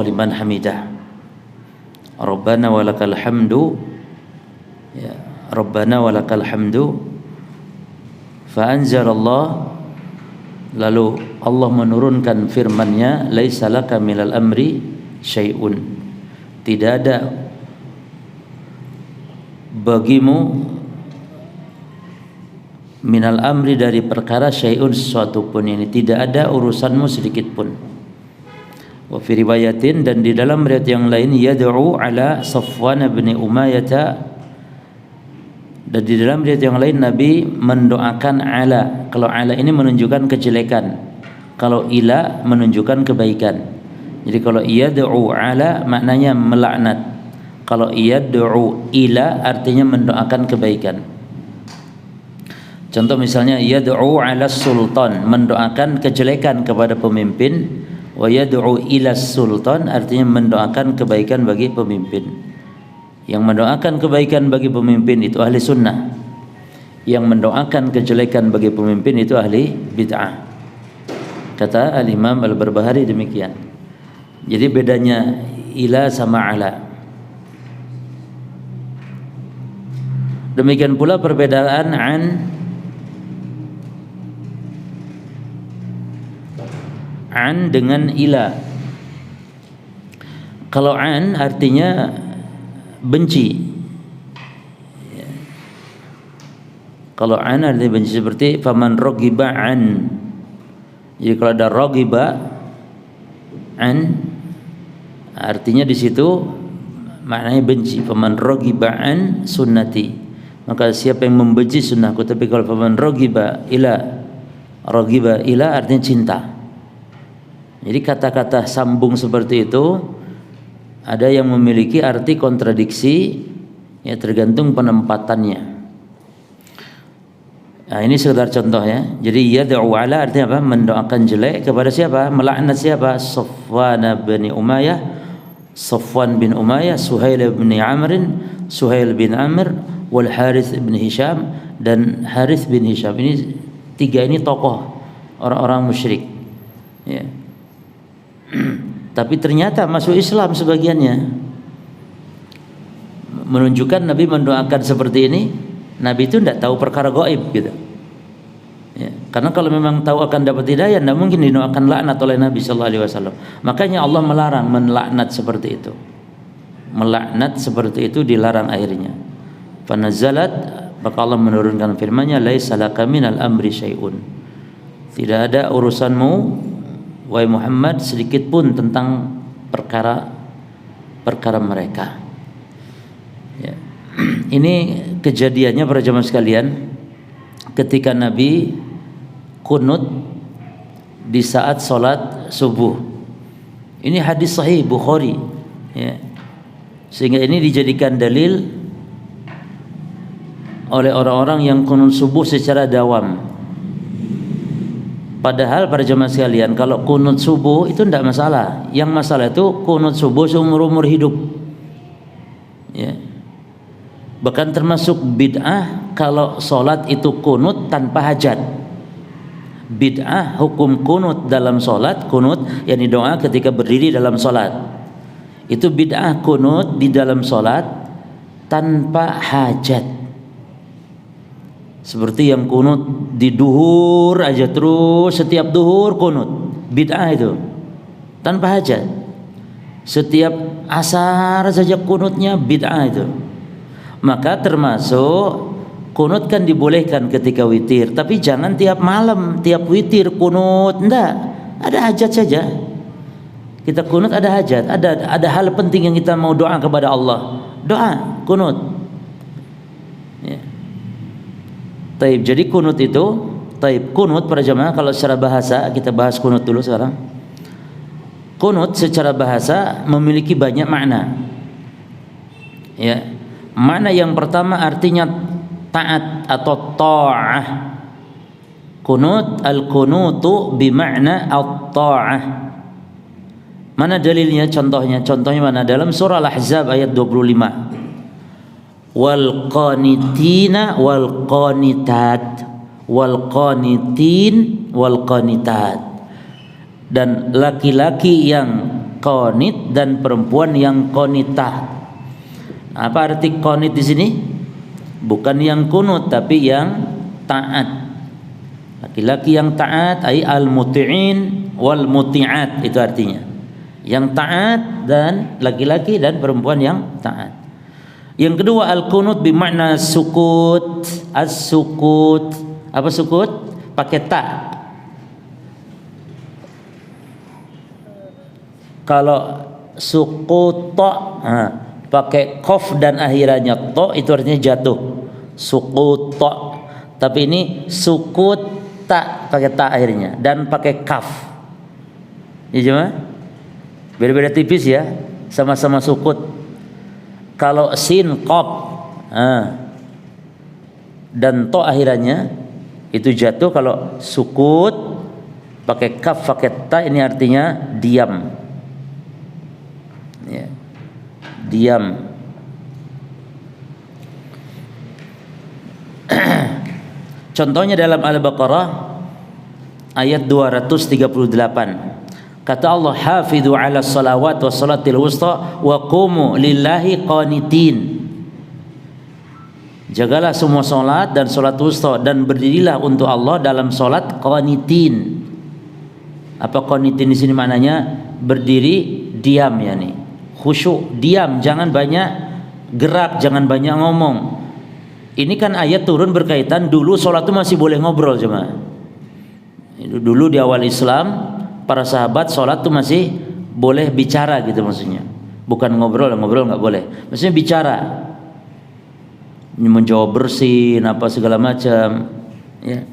liman hamidah. Rabbana walakal hamdu, ya, Rabbana walakal hamdu. Fa anzalallah, lalu Allah menurunkan firman-Nya, laisa laka minal amri syai'un. Tidak ada bagimu minal amri dari perkara syai'un sesuatu pun, ini tidak ada urusanmu sedikit pun. Wa fi riwayatin, dan di dalam riwayat yang lain, yad'u ala Safwan bin Umayyah, dan di dalam riwayat yang lain Nabi mendoakan ala. Kalau ala ini menunjukkan kejelekan, kalau ila menunjukkan kebaikan. Jadi kalau yad'u ala maknanya melaknat, kalau yad'u ila artinya mendoakan kebaikan. Contoh misalnya yad'u ala sultan, mendoakan kejelekan kepada pemimpin. Wa yad'u ila sultan artinya mendoakan kebaikan bagi pemimpin. Yang mendoakan kebaikan bagi pemimpin itu ahli sunnah. Yang mendoakan kejelekan bagi pemimpin itu ahli bid'ah. Kata Al-Imam Al-Barbahari demikian. Jadi bedanya ila sama ala. Demikian pula perbedaan an dengan ila. Kalau an artinya benci. Kalau an artinya benci, seperti faman raghiba an. Jadi kalau ada raghiba an artinya di situ maknanya benci. Faman raghiba an sunnati, maka siapa yang membenci sunnahku. Tapi kalau faman raghiba ila artinya cinta. Jadi kata-kata sambung seperti itu ada yang memiliki arti kontradiksi, ya tergantung penempatannya. Nah, ini sekedar contoh ya. Jadi yad'u ala artinya apa? Mendoakan jelek kepada siapa? Melaknat siapa? Safwan bin Umayyah, Suhail bin Amr, wal Harith bin Hisham, dan Harith bin Hisham. Ini tiga ini tokoh orang-orang musyrik. Ya. Tapi ternyata masuk Islam sebagiannya. Menunjukkan Nabi mendoakan seperti ini. Nabi itu tidak tahu perkara gaib gitu. Ya, karena kalau memang tahu akan dapat hidayah, tidak mungkin didoakan laknat oleh Nabi sallallahu alaihi wasallam. Makanya Allah melarang melaknat seperti itu. Melaknat seperti itu dilarang akhirnya. Fanazzalat, maka Allah menurunkan firman-Nya, laisa laka minal amri syai'un. Tidak ada urusanmu wahai Muhammad sedikit pun tentang perkara mereka. Ya. Ini kejadiannya para jamaah sekalian ketika Nabi kunut di saat sholat subuh. Ini hadis sahih Bukhari. Ya. Sehingga ini dijadikan dalil oleh orang-orang yang kunut subuh secara dawam. Padahal para jemaah sekalian, kalau kunut subuh itu tidak masalah. Yang masalah itu kunut subuh seumur-umur hidup. Ya. Bahkan termasuk bid'ah kalau sholat itu kunut tanpa hajat. Bid'ah hukum kunut dalam sholat, kunut yang doa ketika berdiri dalam sholat. Itu bid'ah kunut di dalam sholat tanpa hajat. Seperti yang kunut di duhur aja terus, setiap duhur kunut, bid'ah itu tanpa hajat. Setiap asar saja kunutnya, bid'ah itu. Maka termasuk kunut kan dibolehkan ketika witir, tapi jangan tiap malam, tiap witir kunut, enggak. Ada hajat saja. Kita kunut ada hajat, ada hal penting yang kita mau doa kepada Allah, doa kunut. Ya. Taib, jadi kunut itu, kunut para jemaah kalau secara bahasa, kita bahas kunut dulu sekarang. Kunut secara bahasa memiliki banyak makna. Ya. Makna yang pertama artinya taat atau ta'ah. Kunut, al-kunutu bimakna at-ta'ah. Mana dalilnya? Contohnya mana? Dalam surah Al-Ahzab ayat 25. Wal qanitina wal qanitat wal qanitin wal qanitat, dan laki-laki yang qanit dan perempuan yang qanitah. Apa arti qanit di sini? Bukan yang kunut tapi yang taat. Laki-laki yang taat ay al-muti'in wal muti'at, itu artinya. Yang taat dan laki-laki dan perempuan yang taat. Yang kedua al-qunut bermakna sukut, as-sukut. Apa sukut? Pakai ta. Kalau sukuta pakai qaf dan akhirannya to, itu artinya jatuh. Sukuta. Tapi ini sukut ta pakai ta akhirnya dan pakai kaf. Ya cuma beda-beda tipis ya, sama-sama sukut. Kalau sin qaf dan to akhirannya itu jatuh. Kalau sukut pakai kaf pakai ta ini artinya diam. Ya. Diam. Contohnya dalam Al-Baqarah ayat 238. Kata Allah, "Hafidhu 'ala salawat was salatil wusta wa qumu lillahi qanitin." Jagalah semua salat dan salat wusta dan berdirilah untuk Allah dalam salat qanitin. Apa qanitin di sini maknanya? Berdiri diam yakni. Khusyuk, diam, jangan banyak gerak, jangan banyak ngomong. Ini kan ayat turun berkaitan dulu sholat itu masih boleh ngobrol cuma. Dulu di awal Islam para sahabat sholat itu masih boleh bicara gitu maksudnya. Bukan ngobrol nggak boleh. Maksudnya bicara, menjawab bersin apa segala macam, ya.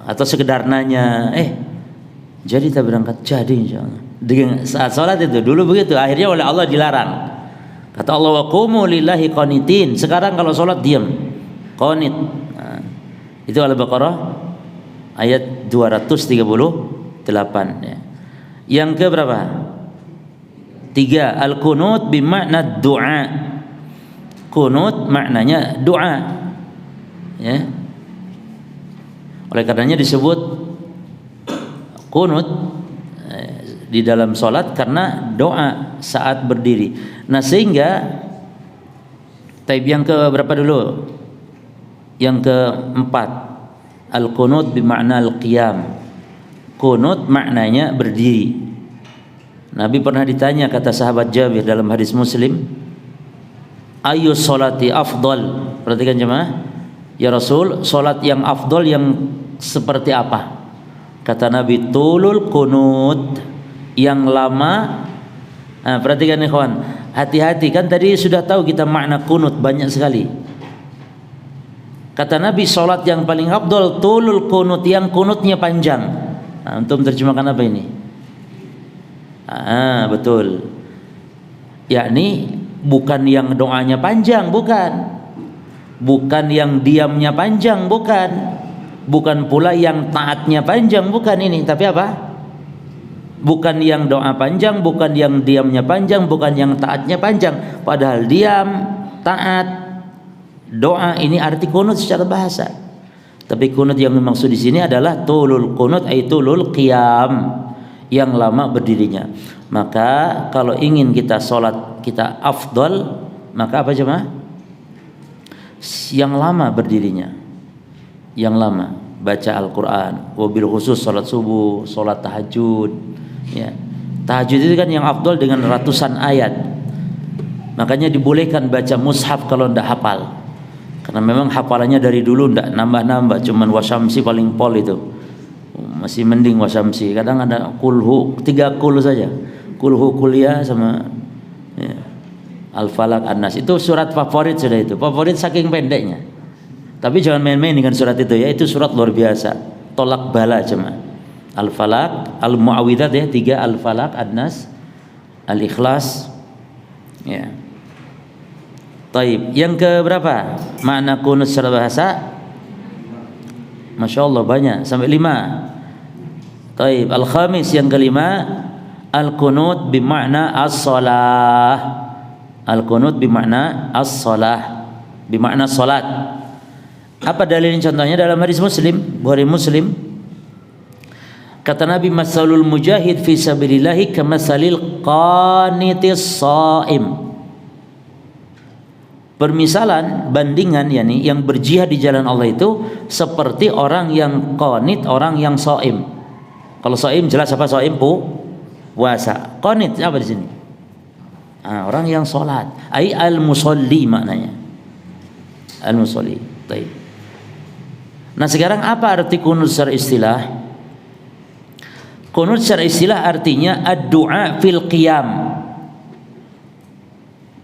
Atau sekedar nanya, jadi kita berangkat, jadi insyaallah. Dengan saat sholat itu dulu begitu, akhirnya oleh Allah dilarang. Kata Allah, wa qumu lillahi qanitin. Sekarang kalau sholat diam, qanit. Itu Al-Baqarah ayat 238 ya. Yang ke berapa? 3. Al-qunut bimakna du'a. Qunut maknanya doa ya. Oleh karenanya disebut qunut di dalam sholat karena doa saat berdiri. Nah sehingga yang ke berapa dulu? Yang keempat, al-qunut bimakna al-qiyam. Qunut maknanya berdiri. Nabi pernah ditanya, kata sahabat Jabir dalam hadis Muslim, ayu sholati afdal. Perhatikan jemaah, ya Rasul, sholat yang afdal yang seperti apa? Kata Nabi, tulul qunut, yang lama. Perhatikan ikhwan, hati-hati, kan tadi sudah tahu kita makna qunut banyak sekali. Kata Nabi, sholat yang paling afdal tulul qunut, yang qunutnya panjang. Antum terjemahkan apa ini? Betul, yakni bukan yang doanya panjang, bukan yang diamnya panjang, bukan pula yang taatnya panjang, bukan ini, tapi apa? Bukan yang doa panjang, bukan yang diamnya panjang, bukan yang taatnya panjang. Padahal diam, taat, doa ini arti qunut secara bahasa. Tapi qunut yang dimaksud di sini adalah tulul qunut, ay tulul qiyam, yang lama berdirinya. Maka kalau ingin kita sholat kita afdal, maka apa jemaah? Yang lama berdirinya, yang lama baca Al-Quran, wabil khusus sholat subuh, sholat tahajud. Ya, tahajud itu kan yang afdal dengan ratusan ayat. Makanya dibolehkan baca mushaf kalau ndak hafal, karena memang hafalannya dari dulu ndak nambah-nambah, cuman wasyamsi paling pol itu. Masih mending wasyamsi. Kadang ada kulhu, 3 kul saja. Kulhu kuliah sama ya, Al-Falaq An-Nas. Itu surat favorit sudah itu. Favorit saking pendeknya. Tapi jangan main-main dengan surat itu ya. Itu surat luar biasa. Tolak bala cuma. Al-Falaq, Al-Mu'awwidzat ya, 3 Al-Falaq, An-Nas, Al-Ikhlas. Ya. Taib. Yang ke berapa? Makna qunut secara bahasa? Masya Allah banyak, sampai 5. Taib. Al-Khamis, yang kelima, al-qunut bimakna as-salah. Al-qunut bimakna as-salah, bimakna salat. Apa dalilnya? Contohnya dalam hadis Muslim, Bukhari Muslim, Kata Nabi, masalul mujahid fi sabilillahi kamasalil qanitis shaim. Permisalan, bandingan yakni yang berjihad di jalan Allah itu seperti orang yang qanit, orang yang shaim. Kalau shaim jelas apa shaim? Puasa. Qanit apa di sini? Orang yang salat. Ai al-musalli maknanya. Al-musalli. Baik. Nah, sekarang apa arti kunut secara istilah? Kunut secara istilah artinya ad-du'a fil qiyam.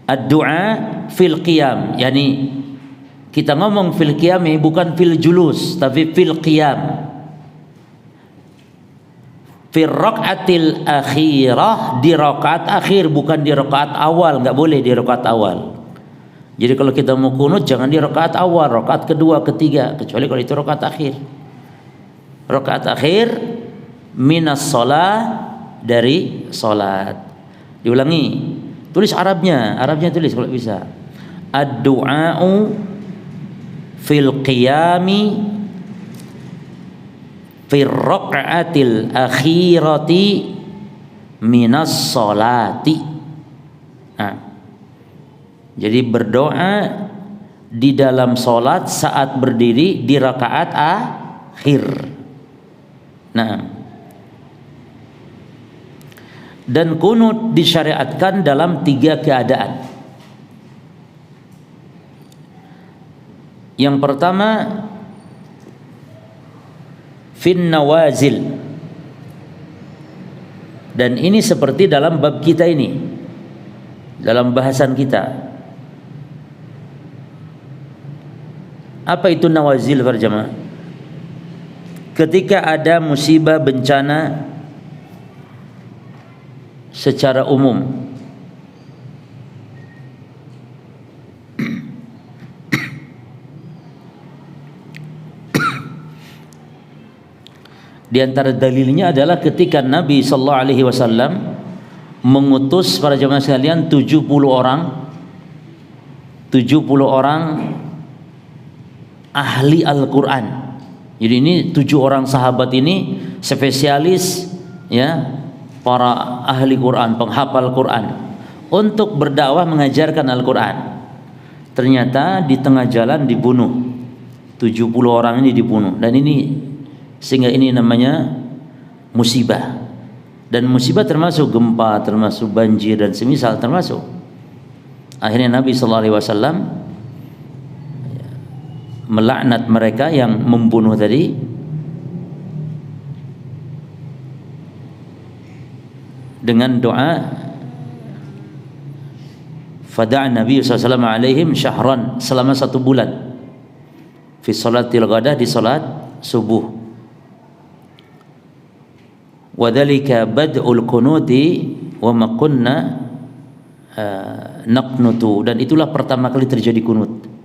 Ad-du'a fil qiyam, yani kita ngomong fil qiyam ini bukan fil julus tapi fil qiyam. Fil raqatil akhirah, di rakaat akhir, bukan di rakaat awal. Enggak boleh di rakaat awal. Jadi kalau kita mau kunut jangan di rakaat awal, rakaat kedua, ketiga, kecuali kalau itu rakaat akhir. Rakaat akhir minas shalah, dari salat. Diulangi. Tulis Arabnya tulis kalau bisa. Ad-du'a'u fil qiyami fil raq'atil akhirati minas sholati. Jadi berdoa di dalam solat saat berdiri di rakaat akhir. Dan kunut disyariatkan dalam 3 keadaan. Yang pertama, fin nawazil. Dan ini seperti dalam bab kita ini, dalam bahasan kita. Apa itu nawazil para jamaah? Ketika ada musibah bencana secara umum, di antara dalilnya adalah ketika Nabi sallallahu alaihi wasallam mengutus para jemaah sekalian 70 orang ahli Al-Qur'an. Jadi ini 7 orang sahabat ini spesialis ya, para ahli Quran, penghafal Quran, untuk berdakwah mengajarkan Al-Quran. Ternyata di tengah jalan dibunuh. 70 orang ini dibunuh. Dan ini, sehingga ini namanya musibah. Dan musibah termasuk gempa, termasuk banjir dan semisal termasuk. Akhirnya Nabi SAW melaknat mereka yang membunuh tadi, dengan doa fada'a Nabi SAW alaihim syahran, selama 1 bulan, fi salatil ghadah, di salat subuh. Wa dzalika bad'ul qunuti wa ma kunna naqnutu, dan itulah pertama kali terjadi kunut.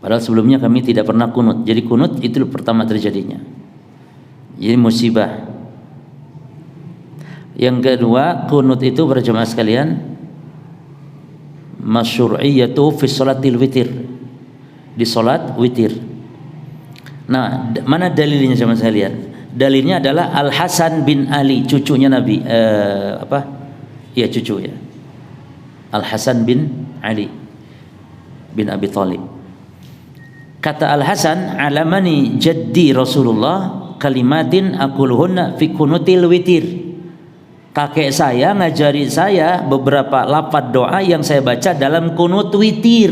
Padahal sebelumnya kami tidak pernah kunut. Jadi kunut itu pertama terjadinya. Jadi musibah. Yang kedua, kunut itu para jemaah sekalian masyru'iyatu fi sholatil witir, di salat witir. Nah, mana dalilnya jemaah sekalian? Dalilnya adalah Al Hasan bin Ali, cucunya Nabi, cucu ya. Al Hasan bin Ali bin Abi Thalib. Kata Al Hasan, alamani jaddi Rasulullah kalimatin aquluhunna fi kunutil witir. Kakek saya ngajari saya beberapa lafaz doa yang saya baca dalam kunut witir.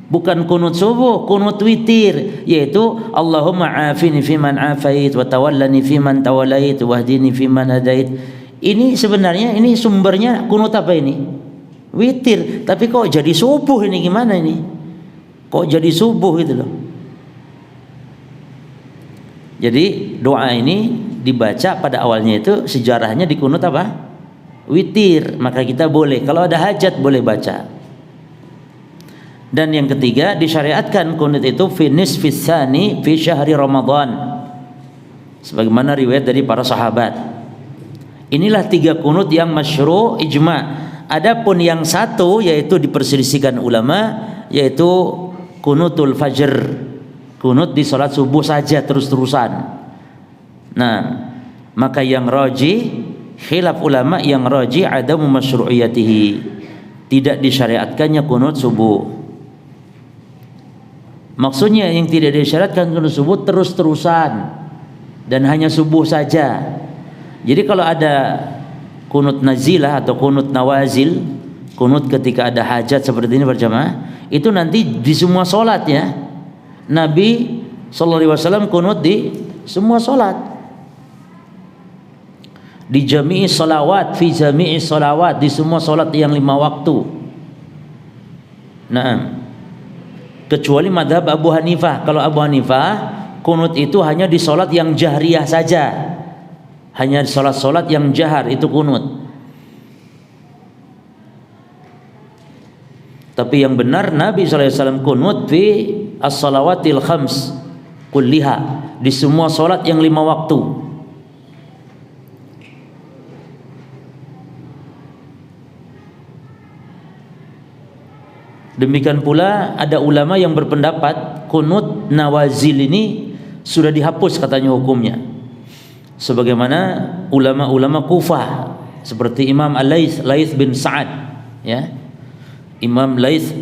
Bukan kunut subuh, kunut witir, yaitu Allahumma afini fiman afait wa tawallani fiman tawallait wahdini fiman hadait. Ini sebenarnya ini sumbernya kunut apa ini? Witir. Tapi kok jadi subuh ini, gimana ini? Kok jadi subuh gitu loh. Jadi doa ini dibaca pada awalnya itu sejarahnya di kunut apa? Witir. Maka kita boleh, kalau ada hajat boleh baca. Dan yang ketiga, disyariatkan kunut itu fi nisfis tsani fi syahri Ramadan, sebagaimana riwayat dari para sahabat. Inilah 3 kunut yang masyru' ijma'. Adapun yang satu yaitu diperselisihkan ulama, yaitu kunutul fajr, kunut di salat subuh saja terus-terusan. Nah, maka yang rajih, khilaf ulama yang rajih adamu masyru'iyatihi, tidak disyariatkannya kunut subuh. Maksudnya yang tidak disyariatkan kunut subuh terus-terusan dan hanya subuh saja. Jadi kalau ada kunut nazilah atau kunut nawazil, kunut ketika ada hajat seperti ini berjamaah, itu nanti di semua solat ya. Nabi SAW kunut di semua solat, di jami'i salawat, fi jami'i salawat, di semua solat yang 5 waktu. Nah, kecuali madhab Abu Hanifah. Kalau Abu Hanifah, kunut itu hanya di solat yang jahriyah saja, hanya di solat-solat yang jahar itu kunut. Tapi yang benar Nabi SAW kunut fi as-salawatil khams kulliha, di semua solat yang 5 waktu. Demikian pula ada ulama yang berpendapat kunut nawazil ini sudah dihapus katanya hukumnya, sebagaimana ulama-ulama Kufah seperti Imam Laits bin Sa'ad ya. Imam Laits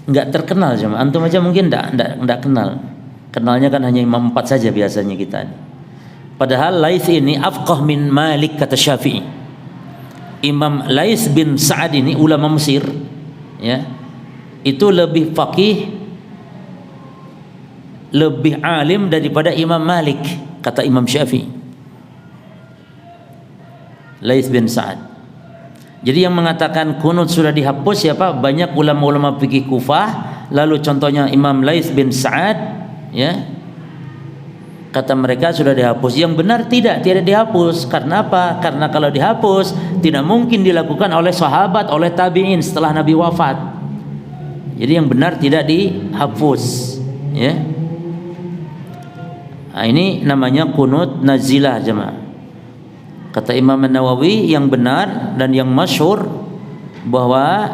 enggak terkenal sama antum aja, mungkin enggak kenal. Kenalnya kan hanya Imam 4 saja biasanya kita. Padahal Laits ini afqah min Malik kata Syafi'i. Imam Laits bin Sa'ad ini ulama Mesir ya. Itu lebih faqih, lebih alim daripada Imam Malik kata Imam Syafi'i. Laits bin Sa'ad. Jadi yang mengatakan kunut sudah dihapus siapa? Banyak ulama-ulama fikih Kufah. Lalu contohnya Imam Laits bin Sa'ad ya. Kata mereka sudah dihapus. Yang benar tidak dihapus. Karena apa? Karena kalau dihapus tidak mungkin dilakukan oleh sahabat, oleh tabi'in setelah Nabi wafat. Jadi yang benar tidak dihapus ya. Nah, ini namanya kunut nazilah jemaah. Kata Imam Nawawi yang benar dan yang masyhur bahwa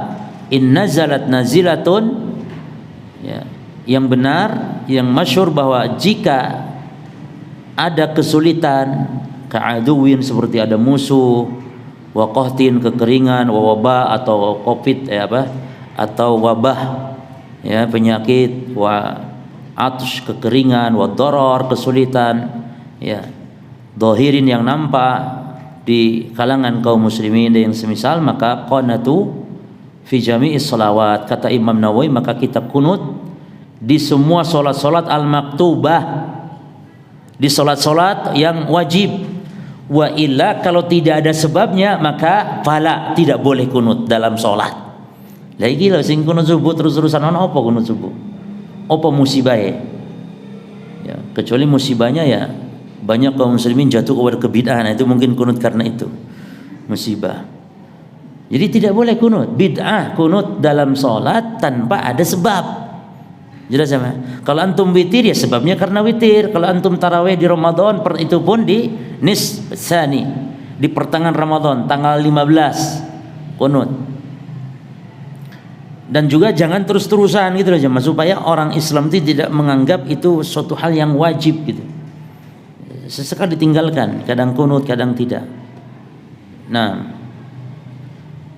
in nazalat nazilatun ya, yang benar yang masyhur bahwa jika ada kesulitan, ka'aduwin seperti ada musuh, wa qahtin kekeringan, wa wabah atau covid atau wabah ya, penyakit, wa atsh kekeringan, wa daror kesulitan ya, dohirin yang nampak di kalangan kaum muslimin dan yang semisal, maka qanatu fi jami'is salawat kata Imam Nawawi, maka kita kunut di semua solat-solat al-maktubah, di solat-solat yang wajib. Wa illa kalau tidak ada sebabnya maka fala, tidak boleh kunut dalam solat. Lagi lah sing kunut subuh terus-terusan apa kunut subuh? Apa musibah ya? Kecuali musibahnya ya banyak kaum muslimin jatuh kepada kebid'ahan, itu mungkin kunut karena itu musibah. Jadi tidak boleh kunut bid'ah, kunut dalam solat tanpa ada sebab. Jelas sama? Kalau antum witir ya sebabnya karena witir. Kalau antum tarawih di Ramadan itu pun di nisf tsani, di pertengahan Ramadan tanggal 15 kunut. Dan juga jangan terus-terusan gitu aja, supaya orang Islam itu tidak menganggap itu suatu hal yang wajib gitu. Sesekali ditinggalkan, kadang kunut, kadang tidak. Nah,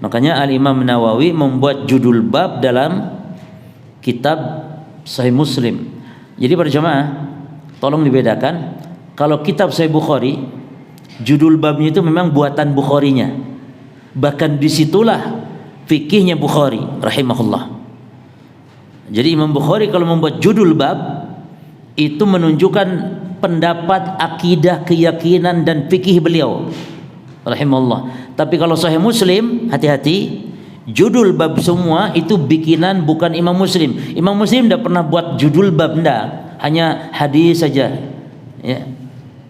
makanya Al-Imam Nawawi membuat judul bab dalam kitab Sahih Muslim. Jadi para jemaah, tolong dibedakan. Kalau kitab Sahih Bukhari, judul babnya itu memang buatan Bukharinya. Bahkan disitulah fikihnya Bukhari rahimahullah. Jadi Imam Bukhari kalau membuat judul bab itu menunjukkan pendapat, akidah, keyakinan dan fikih beliau rahimahullah. Tapi kalau Sahih Muslim, hati-hati, judul bab semua itu bikinan bukan Imam Muslim. Imam Muslim tidak pernah buat judul bab, enggak, hanya hadis saja ya.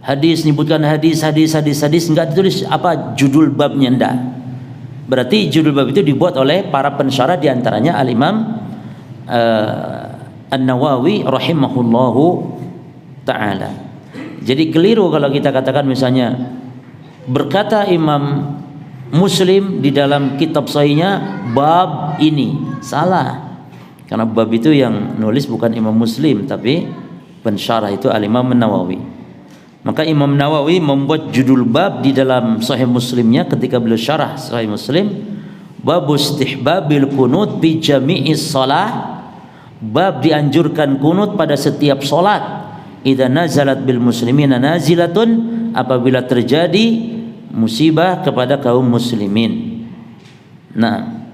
Hadis, nyebutkan hadis enggak ditulis apa judul babnya, enggak. Berarti judul bab itu dibuat oleh para pensyarah, diantaranya Al-Imam An-Nawawi rahimahullahu ta'ala. Jadi keliru kalau kita katakan misalnya berkata Imam Muslim di dalam kitab sahihnya bab ini, salah. Karena bab itu yang nulis bukan Imam Muslim tapi pensyarah itu Al-Imam An-Nawawi. Maka Imam Nawawi membuat judul bab di dalam Sahih Muslimnya ketika beliau syarah Sahih Muslim, bab istihbabil kunut bi jami'is shalah, bab dianjurkan kunut pada setiap salat. Idza nazalat bil muslimina nazilatun, apabila terjadi musibah kepada kaum muslimin. Nah,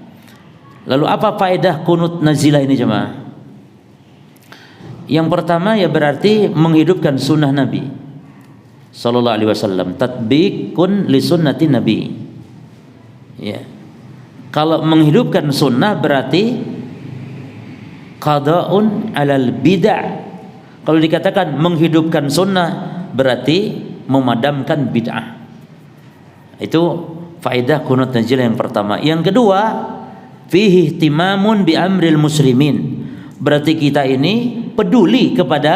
lalu apa faedah kunut nazilah ini jemaah? Yang pertama ya berarti menghidupkan sunnah Nabi sallallahu alaihi wasallam, tatbiqun li sunnati Nabi. Ya. Kalau menghidupkan sunnah berarti qada'un 'alal bid'ah. Kalau dikatakan menghidupkan sunnah berarti memadamkan bid'ah. Itu faedah kunut nazilah yang pertama. Yang kedua, fihi ihtimamun bi amril muslimin. Berarti kita ini peduli kepada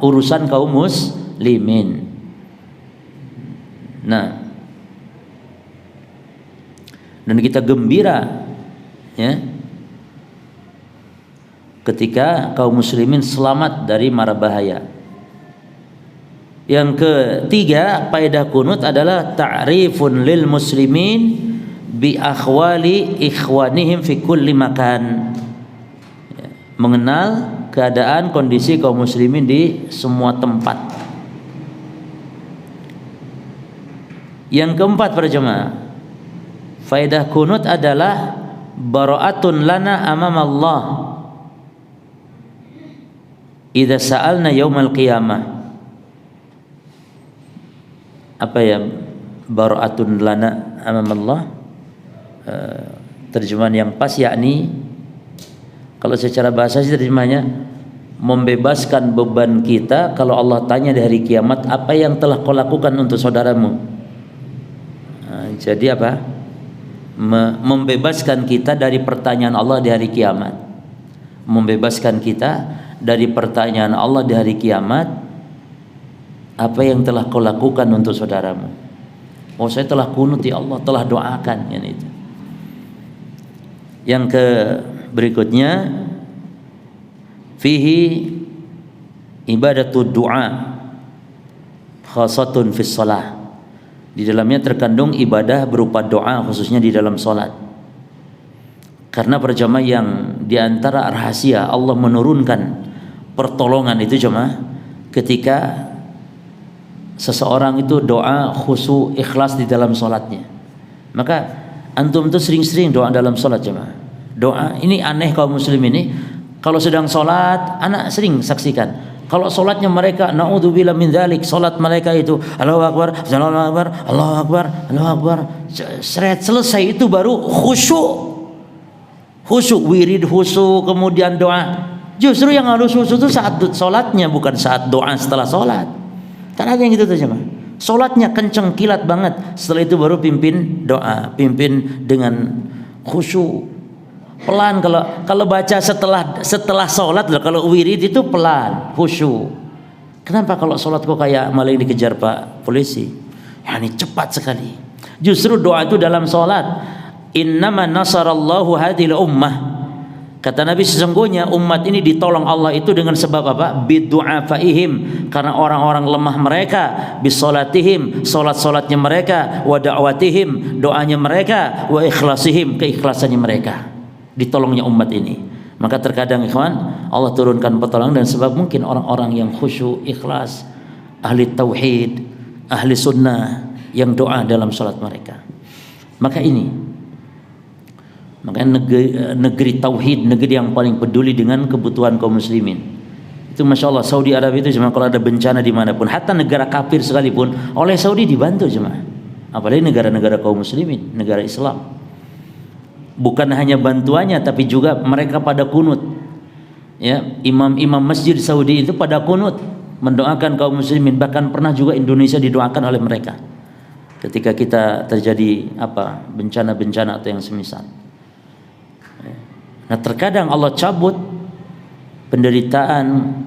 urusan kaum muslimin. Nah, dan kita gembira ya ketika kaum muslimin selamat dari mara bahaya. Yang ketiga, faedah kunut adalah ta'rifun lil muslimin bi akhwali ikhwanihim fi kulli makan. Mengenal keadaan kondisi kaum muslimin di semua tempat. Yang keempat para jemaah, faedah kunut adalah bara'atun lana amam Allah idza sa'alna yaumal qiyamah. Apa ya bara'atun lana amam Allah? Terjemahan yang pas yakni, kalau secara bahasa sih terjemahnya membebaskan beban kita kalau Allah tanya di hari kiamat, apa yang telah kau lakukan untuk saudaramu. Jadi apa? Membebaskan kita dari pertanyaan Allah di hari kiamat. Membebaskan kita dari pertanyaan Allah di hari kiamat, apa yang telah kau lakukan untuk saudaramu. Oh, saya telah kunut ya Allah, telah doakan ya itu. Yang ke berikutnya, fihi ibadatud du'a khasatun fis shalah. Di dalamnya terkandung ibadah berupa doa khususnya di dalam salat. Karena perjamaah yang diantara rahasia Allah menurunkan pertolongan itu jemaah ketika seseorang itu doa khusyuk ikhlas di dalam salatnya. Maka antum tuh sering-sering doa dalam salat jemaah. Doa ini aneh kaum muslim ini, kalau sedang salat anak sering saksikan. Kalau salatnya mereka naudzubillah min dzalik, salat mereka itu Allahu akbar, Allahu akbar, Allahu akbar, Allahu akbar. Seret selesai itu baru khusyuk. Khusyuk wirid khusyuk kemudian doa. Justru yang harus khusyuk itu saat salatnya, bukan saat doa setelah salat. Kan ada yang gitu tuh jemaah. Salatnya kenceng kilat banget, setelah itu baru pimpin doa, pimpin dengan khusyuk. Pelan kalau baca setelah salat, kalau wirid itu pelan, khusyuk. Kenapa kalau salat kok kayak maling dikejar Pak polisi? Ya ini cepat sekali. Justru doa itu dalam salat. Innama nasarallahu hadhil ummah. Kata Nabi, sesungguhnya umat ini ditolong Allah itu dengan sebab apa? Bidu'afaihim, karena orang-orang lemah mereka, bisolatihim, solat-solatnya mereka, wa da'watihim, doanya mereka, wa ikhlasihim, keikhlasannya mereka. Ditolongnya umat ini. Maka terkadang ikhwan, Allah turunkan pertolongan dan sebab mungkin orang-orang yang khusyuk, ikhlas, ahli tauhid, ahli sunnah, yang doa dalam salat mereka. Maka ini, makanya negeri tauhid, negeri yang paling peduli dengan kebutuhan kaum muslimin. Itu Masya Allah, Saudi Arabia itu cuma kalau ada bencana dimanapun, hatta negara kafir sekalipun, oleh Saudi dibantu cuma. Apalagi negara-negara kaum muslimin, negara Islam. Bukan hanya bantuannya, tapi juga mereka pada kunut. Ya, imam-imam masjid Saudi itu pada kunut mendoakan kaum muslimin. Bahkan pernah juga Indonesia didoakan oleh mereka ketika kita terjadi bencana-bencana atau yang semisal. Nah, terkadang Allah cabut penderitaan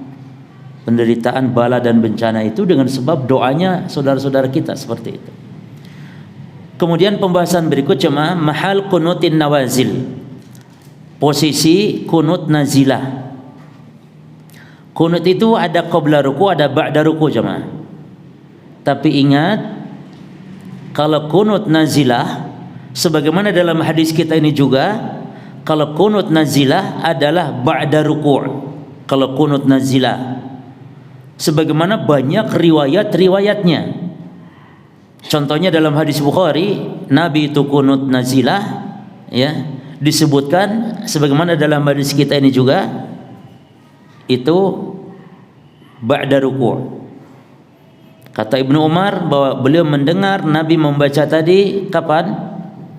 bala dan bencana itu dengan sebab doanya saudara-saudara kita seperti itu. Kemudian pembahasan berikut jemaah, mahal kunutin nawazil. Posisi kunut nazilah. Kunut itu ada qabla ruku, ada ba'da ruku jemaah. Tapi ingat, kalau kunut nazilah, sebagaimana dalam hadis kita ini juga, kalau kunut nazilah adalah ba'da ruku'. Kalau kunut nazilah, sebagaimana banyak riwayat-riwayatnya. Contohnya dalam hadis Bukhari, Nabi itu kunut nazilah, ya, disebutkan sebagaimana dalam hadis kita ini juga, itu ba'da ruku'. Kata Ibnu Umar bahwa beliau mendengar Nabi membaca tadi kapan?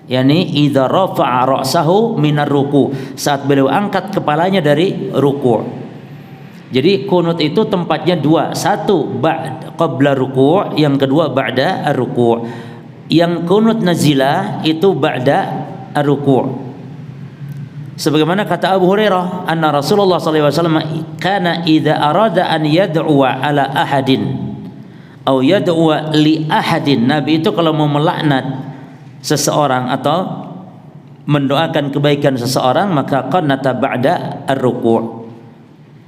Yani idza rafa'a ra'sahu minar ruku', saat beliau angkat kepalanya dari ruku'. Jadi kunut itu tempatnya dua, satu qabla ruku', yang kedua ba'da ruku'. Yang kunut nazilah itu ba'da ruku'. Sebagaimana kata Abu Hurairah, anna Rasulullah sallallahu alaihi wasallam kana idza arada an yad'uwa ala ahadin atau yad'uwa li ahadin, Nabi itu kalau mau melaknat seseorang atau mendoakan kebaikan seseorang, maka qannata ba'da ar-ruku',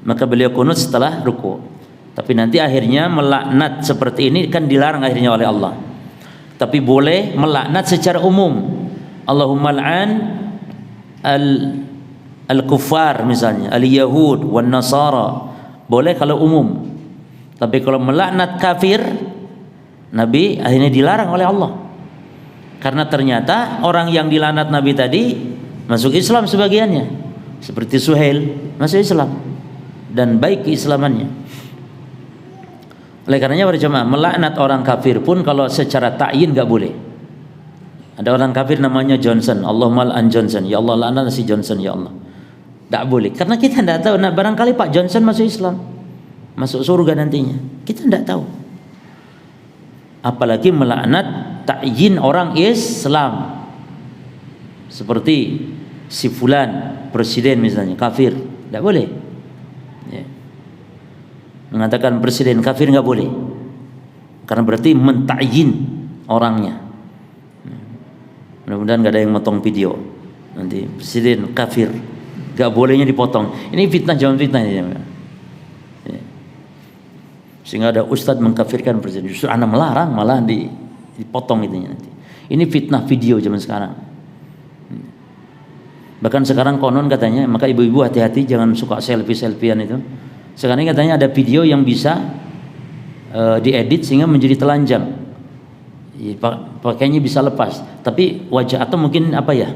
maka beliau kunut setelah ruku'. Tapi nanti akhirnya melaknat seperti ini kan dilarang akhirnya oleh Allah. Tapi boleh melaknat secara umum. Allahumma al'an al-kuffar misalnya, al-yahud wan nasara, boleh kalau umum. Tapi kalau melaknat kafir, Nabi akhirnya dilarang oleh Allah. Karena ternyata orang yang dilaknat Nabi tadi masuk Islam sebagiannya, seperti Suhail masuk Islam dan baik keislamannya. Oleh karenanya berjamaah, melaknat orang kafir pun kalau secara ta'yin enggak boleh. Ada orang kafir namanya Johnson, Allahumma al'an Johnson, ya Allah laknat si Johnson ya Allah. Tak boleh, karena kita tidak tahu. Nah, barangkali Pak Johnson masuk Islam, masuk surga nantinya, kita tidak tahu. Apalagi melaknat ta'yin orang Islam, seperti si fulan presiden misalnya kafir, tidak boleh. Ya. Mengatakan presiden kafir nggak boleh, karena berarti mentakyin orangnya. Mudah-mudahan nggak ada yang motong video nanti presiden kafir, nggak bolehnya dipotong. Ini fitnah, jangan fitnah ya. Sehingga ada ustadz mengkafirkan presiden, justru anak melarang malah dipotong itunya nanti. Ini fitnah video zaman sekarang. Bahkan sekarang konon katanya, maka ibu-ibu hati-hati jangan suka selfie-selfiean itu. Sekarang katanya ada video yang bisa diedit sehingga menjadi telanjang. Pakainya bisa lepas, tapi wajah atau mungkin apa ya?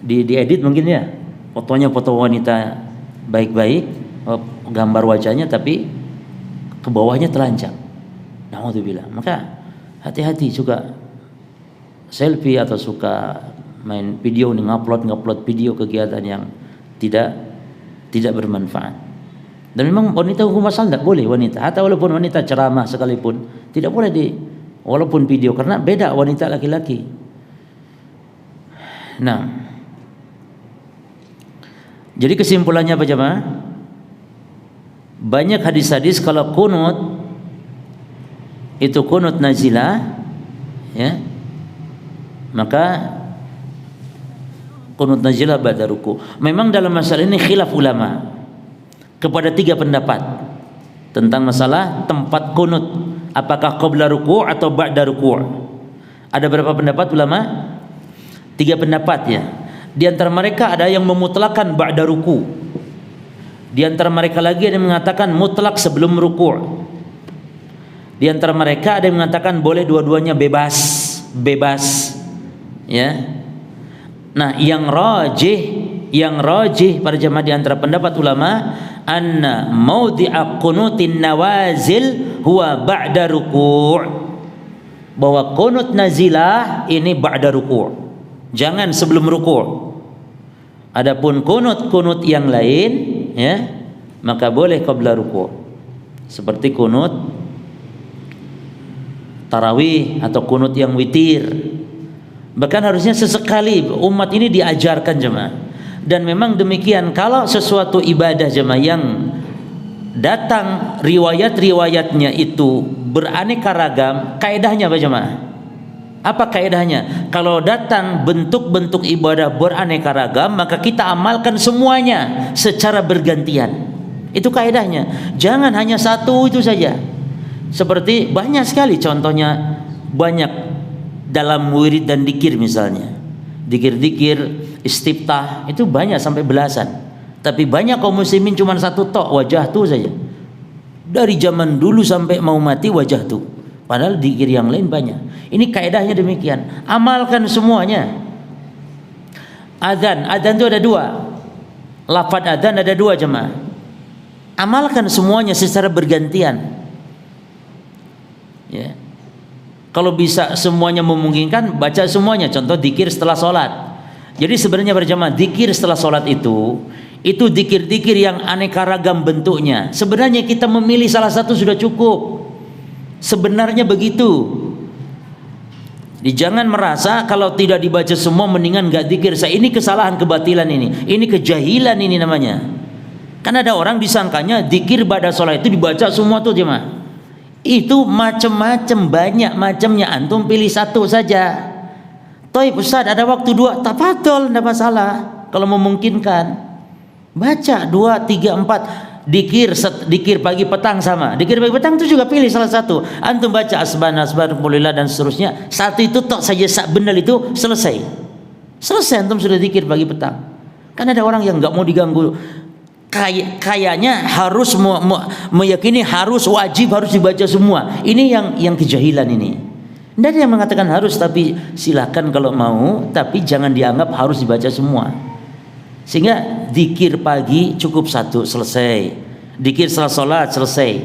Diedit mungkin ya. Fotonya foto wanita baik-baik, gambar wajahnya tapi ke bawahnya telanjang. Na'udzubillah. Maka hati-hati juga selfie atau suka main video nih, ngupload video kegiatan yang tidak bermanfaat. Dan memang wanita hukum asal tidak boleh wanita, atau walaupun wanita ceramah sekalipun tidak boleh walaupun video, karena beda wanita laki-laki. Nah, jadi kesimpulannya apa jemaah? Banyak hadis-hadis kalau kunut itu kunut nazilah, ya, maka kunut nazilah ba'da ruku'. Memang dalam masalah ini khilaf ulama kepada 3 pendapat tentang masalah tempat kunut, apakah qabla ruku' atau ba'da ruku'. Ada berapa pendapat ulama? 3 pendapat ya. Di antara mereka ada yang memutlakan ba'da ruku'. Di antara mereka lagi ada yang mengatakan mutlak sebelum ruku'. Di antara mereka ada yang mengatakan boleh dua-duanya, bebas. Ya. Nah, yang rajih para jemaah di antara pendapat ulama, anna maudhi'a qunutin nawazil huwa ba'da ruku'. Bahwa kunut nazilah ini ba'da ruku'. Jangan sebelum ruku'. Adapun kunut yang lain, ya, maka boleh qabla ruku'. Seperti kunut tarawih atau kunut yang witir. Bahkan harusnya sesekali umat ini diajarkan jemaah. Dan memang demikian, kalau sesuatu ibadah jemaah yang datang riwayat-riwayatnya itu beraneka ragam, kaidahnya apa jemaah? Apa kaidahnya? Kalau datang bentuk-bentuk ibadah beraneka ragam, maka kita amalkan semuanya secara bergantian. Itu kaidahnya. Jangan hanya satu itu saja. Seperti banyak sekali contohnya, banyak dalam wirid dan dikir misalnya. Dikir-dikir istiftah itu banyak sampai belasan. Tapi banyak kaum muslimin cuma satu tok, wajah tu saja. Dari zaman dulu sampai mau mati wajah tu. Padahal dikir yang lain banyak. Ini kaidahnya demikian. Amalkan semuanya. Adzan itu ada dua. Lafaz adzan ada dua jemaah. Amalkan semuanya secara bergantian. Ya. Kalau bisa semuanya memungkinkan, baca semuanya. Contoh dikir setelah sholat. Jadi sebenarnya berjamaah dikir setelah sholat itu dikir-dikir yang aneka ragam bentuknya. Sebenarnya kita memilih salah satu sudah cukup. Sebenarnya begitu. Jadi jangan merasa kalau tidak dibaca semua mendingan nggak dikir. Ini kesalahan kebatilan ini kejahilan ini namanya. Kan ada orang disangkanya dikir pada sholat itu dibaca semua tuh jemaah. Itu macam-macam, banyak macamnya. Antum pilih satu saja. Toib Ustaz ada waktu dua, tafadhol, tidak masalah. Kalau memungkinkan baca 2, 3, 4 dikir pagi petang sama. Dikir pagi petang itu juga pilih salah satu. Antum baca asbahulillah dan seterusnya. Satu itu tok saja benar itu selesai. Selesai antum sudah dikir pagi petang. Kan ada orang yang enggak mau diganggu. Kayaknya harus meyakini harus wajib harus dibaca semua. Ini yang kejahilan ini. Tidak ada yang mengatakan harus, tapi silakan kalau mau, tapi jangan dianggap harus dibaca semua. Sehingga dikir pagi cukup satu selesai. Dikir setelah sholat selesai.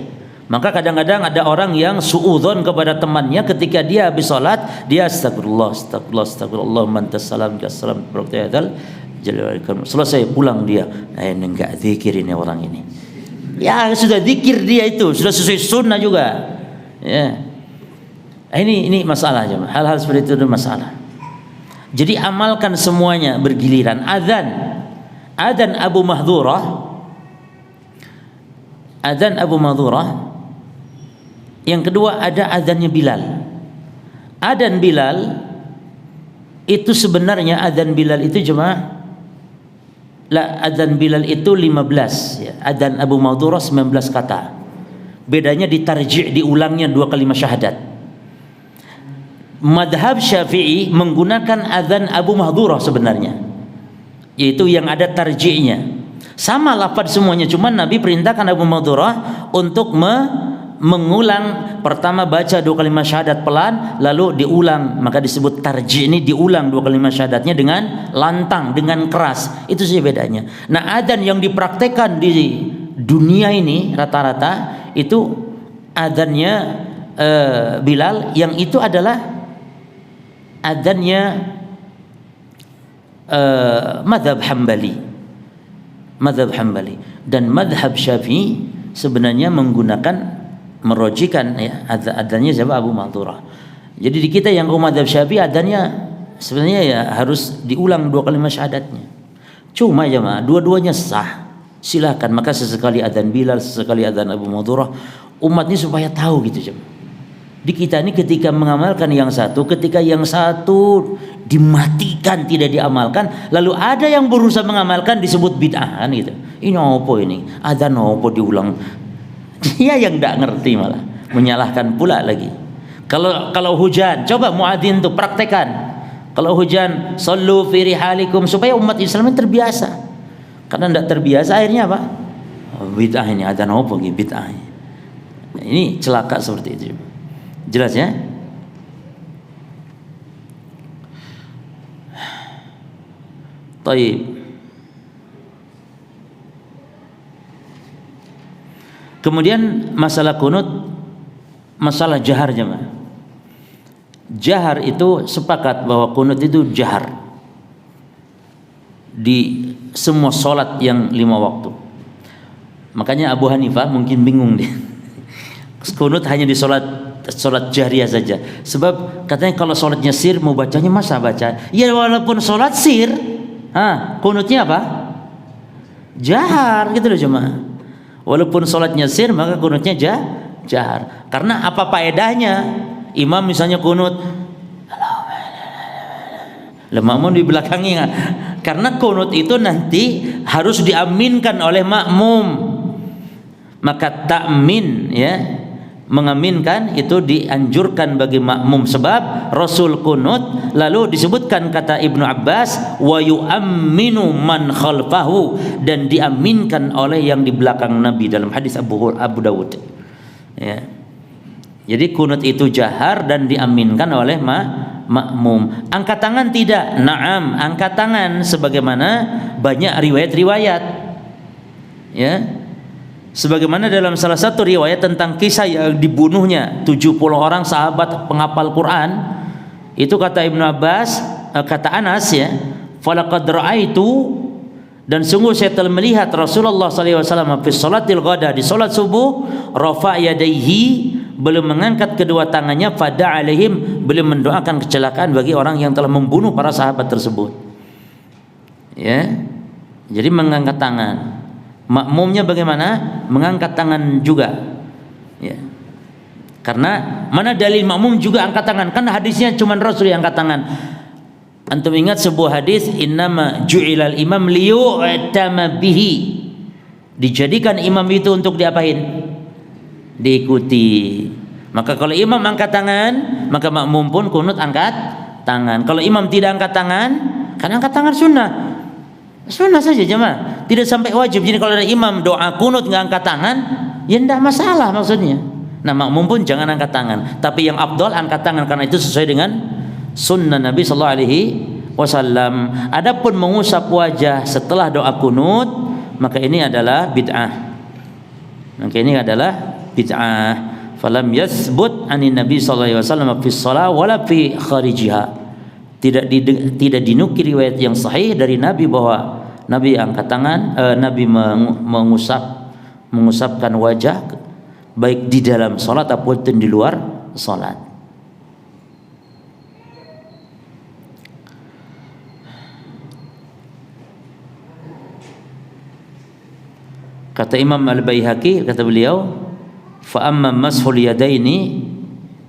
Maka kadang-kadang ada orang yang suudzon kepada temannya ketika dia habis sholat, dia astagfirullah mantas salam kassalam selesai pulang dia. Ini enggak zikir ini orang ini. Ya sudah zikir dia itu sudah sesuai sunnah juga. Ya. Ini masalah jemaah. Hal-hal seperti itu masalah. Jadi amalkan semuanya bergiliran. Adzan Abu Mahdhurah. Yang kedua ada adzannya Bilal. Adzan Bilal itu sebenarnya adzan Bilal itu jemaah. Adzan Bilal itu 15 ya. Adzan Abu Mahdhurah 19 kata. Bedanya ditarji', diulangnya 2 kalimat syahadat. Madhab Syafi'i menggunakan adzan Abu Mahdhurah sebenarnya, yaitu yang ada tarji'nya. Sama lafaz semuanya, cuma Nabi perintahkan Abu Mahdhurah untuk mengulang. Pertama baca 2 kalimat syahadat pelan, lalu diulang, maka disebut tarji'. Ini diulang 2 kalimat syahadatnya dengan lantang, dengan keras. Itu saja bedanya. Nah, adzan yang dipraktekkan di dunia ini rata-rata itu adzannya Bilal, yang itu adalah adzannya madhab Hambali dan madhab Syafi'i sebenarnya merojikan ya adzannya siapa? Abu Mahdhurah. Jadi di kita yang madhab Syafi'i adzannya sebenarnya ya harus diulang 2 kalimat syahadatnya. Cuma jemaah dua-duanya sah, silakan. Maka sesekali adzan Bilal, sesekali adzan Abu Mahdhurah, umat ini supaya tahu gitu jemaah. Di kita ini ketika mengamalkan yang satu, ketika yang satu dimatikan tidak diamalkan, lalu ada yang berusaha mengamalkan disebut bid'ah kan gitu. Ini apa ini? Adzan apa diulang? Dia yang tidak ngerti malah menyalahkan pula lagi. Kalau hujan, coba muadzin tuh praktekan. Kalau hujan, sallu fi rihalikum, supaya umat Islam terbiasa. Karena tidak terbiasa akhirnya apa? Bid'ah ini, adzan apa gitu bid'ah. Ini celaka seperti itu. Jelas ya? Taib. Kemudian masalah kunut, masalah jahar jemaah. Jahar itu sepakat bahwa kunut itu jahar di semua sholat yang 5 waktu. Makanya Abu Hanifah mungkin bingung dia. Kunut hanya di sholat jahriyah saja. Sebab katanya kalau sholatnya sir mau bacanya masa baca. Ya walaupun sholat sir, kunutnya apa? Jahar gitu loh jemaah. Walaupun sholatnya sir maka kunutnya jahar. Karena apa faedahnya? Imam misalnya kunut, makmum di belakangnya. Karena kunut itu nanti harus diaminkan oleh makmum. maka ta'min ya, mengaminkan itu dianjurkan bagi makmum, sebab Rasul kunut lalu disebutkan kata Ibnu Abbas wa yu'amminu man khalfahu, dan diaminkan oleh yang di belakang Nabi dalam hadis Abu Dawud ya. Jadi kunut itu jahar dan diaminkan oleh makmum. Angkat tangan tidak? Naam, angkat tangan sebagaimana banyak riwayat-riwayat ya. Sebagaimana dalam salah satu riwayat tentang kisah yang dibunuhnya 70 orang sahabat penghafal Quran, itu kata Ibnu Abbas, kata Anas ya, falaqad ra'aitu, dan sungguh saya telah melihat Rasulullah SAW fi salatil ghada, di salat subuh, rafa yadaihi, belum mengangkat kedua tangannya, fada alaihim, belum mendoakan kecelakaan bagi orang yang telah membunuh para sahabat tersebut ya. Jadi mengangkat tangan. Makmumnya bagaimana? Mengangkat tangan juga ya. Karena mana dalil makmum juga angkat tangan? Kan hadisnya cuma Rasul yang angkat tangan. Antum ingat sebuah hadis, innama ju'ilal imam liyu'tama bihi, dijadikan imam itu untuk diapain? Diikuti. Maka kalau imam angkat tangan, maka makmum pun kunut angkat tangan. Kalau imam tidak angkat tangan, kan angkat tangan sunnah saja jemaah, tidak sampai wajib. Jadi kalau ada imam doa kunut nggak angkat tangan, ya tidak masalah maksudnya. Nah makmum pun jangan angkat tangan, tapi yang afdal angkat tangan, karena itu sesuai dengan sunnah Nabi Sallallahu Alaihi Wasallam. Adapun mengusap wajah setelah doa kunut, maka ini adalah bid'ah. Falam yathbut anin Nabi Sallallahu Alaihi Wasallam fi shalah wala fi kharijiha. Tidak dinukil riwayat yang sahih dari Nabi bahwa Nabi angkat tangan, Nabi mengusapkan wajah baik di dalam salat ataupun di luar salat. Kata Imam Al-Baihaqi, kata beliau, fa amma mashul yadaini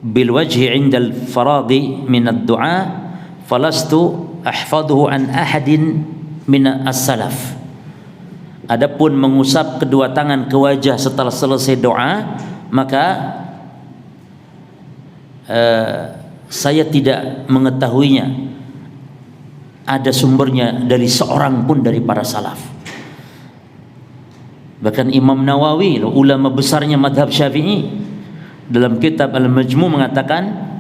bil wajhi 'inda al-faraghi min ad-du'a falastu ahfaduhu an ahadin min as-salaf. Adapun mengusap kedua tangan ke wajah setelah selesai doa, maka saya tidak mengetahuinya ada sumbernya dari seorang pun dari para salaf. Bahkan Imam Nawawi, ulama besarnya madhab Syafi'i, dalam kitab Al-Majmu' mengatakan,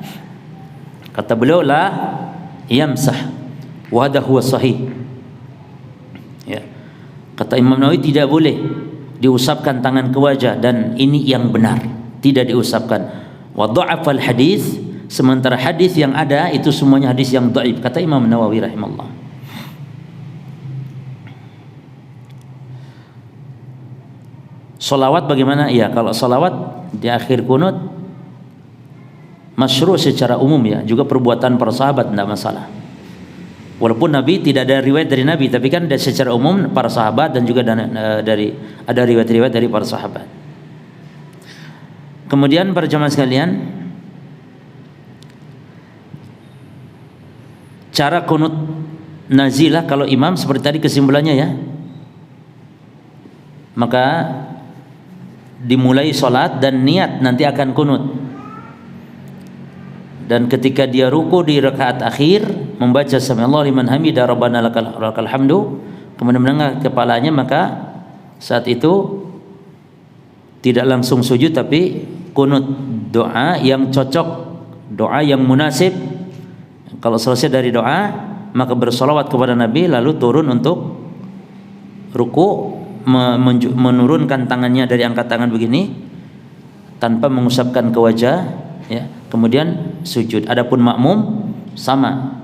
kata beliau, la yamsah wa hadha huwa sahih ya. Kata Imam Nawawi, tidak boleh diusapkan tangan ke wajah, dan ini yang benar, tidak diusapkan. Wa dha'afal hadis, sementara hadis yang ada itu semuanya hadis yang dhaif, kata Imam Nawawi rahimahullah. Salawat bagaimana? Ya, kalau salawat di akhir kunut masyru' secara umum ya, juga perbuatan para sahabat tidak masalah. Walaupun Nabi tidak ada riwayat dari Nabi, tapi kan secara umum para sahabat, dan juga ada riwayat-riwayat dari para sahabat. Kemudian para jamaah sekalian, cara kunut nazilah kalau imam seperti tadi kesimpulannya ya, maka dimulai sholat dan niat nanti akan kunut, dan ketika dia ruku di rakaat akhir membaca sami'allahu liman hamidah rabbana lakal hamdu, kemudian mengangkat kepalanya, maka saat itu tidak langsung sujud tapi kunut, doa yang cocok, doa yang munasib. Kalau selesai dari doa maka bersolawat kepada Nabi, lalu turun untuk ruku, menurunkan tangannya dari angkat tangan begini tanpa mengusapkan ke wajah ya, kemudian sujud. Adapun makmum sama,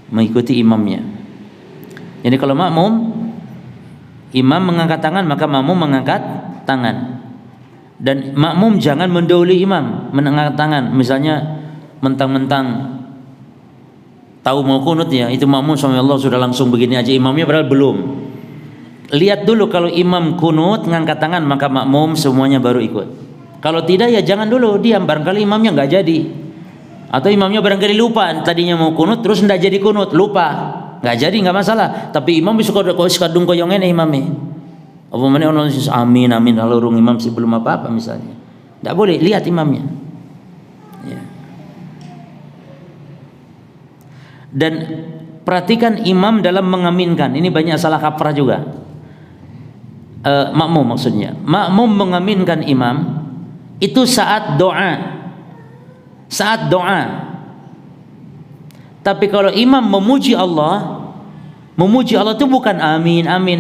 mengikuti imamnya. Jadi kalau makmum, imam mengangkat tangan maka makmum mengangkat tangan, dan makmum jangan mendahului imam mengangkat tangan. Misalnya mentang-mentang tahu mau kunut ya, itu makmum sama Allah sudah langsung begini aja, imamnya padahal belum. Lihat dulu, kalau imam kunut ngangkat tangan maka makmum semuanya baru ikut. Kalau tidak ya jangan dulu, diam, barangkali imamnya nggak jadi, atau imamnya barangkali lupa, tadinya mau kunut terus nggak jadi kunut, lupa, nggak jadi, nggak masalah. Tapi imam bisa kadung koyong ini imamnya, Apa mana orang amin amin lalu urung imam sih belum apa-apa misalnya. Tidak boleh, lihat imamnya. Ya. Dan perhatikan imam dalam mengaminkan. Ini banyak salah kaprah juga. Makmum maksudnya. Makmum mengaminkan imam itu saat doa. Saat doa. Tapi kalau imam memuji Allah itu bukan amin amin.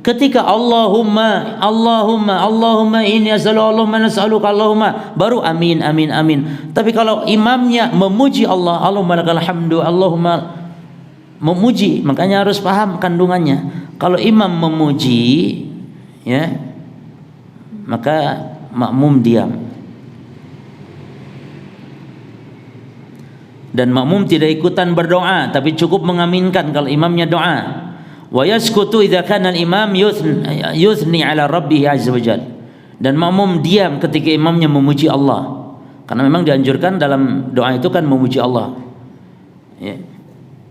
Ketika Allahumma inni as'aluka Allahumma nas'aluka Allahumma, baru amin amin amin. Tapi kalau imamnya memuji Allah, Allahumma lakal hamdu, Allahumma memuji, makanya harus paham kandungannya. Kalau imam memuji, ya, maka makmum diam. Dan makmum tidak ikutan berdoa, tapi cukup mengaminkan kalau imamnya doa. Wa yaskutu idza kana al-imam yuthni ala rabbih azza wajal. Dan makmum diam ketika imamnya memuji Allah. Karena memang dianjurkan dalam doa itu kan memuji Allah. Ya.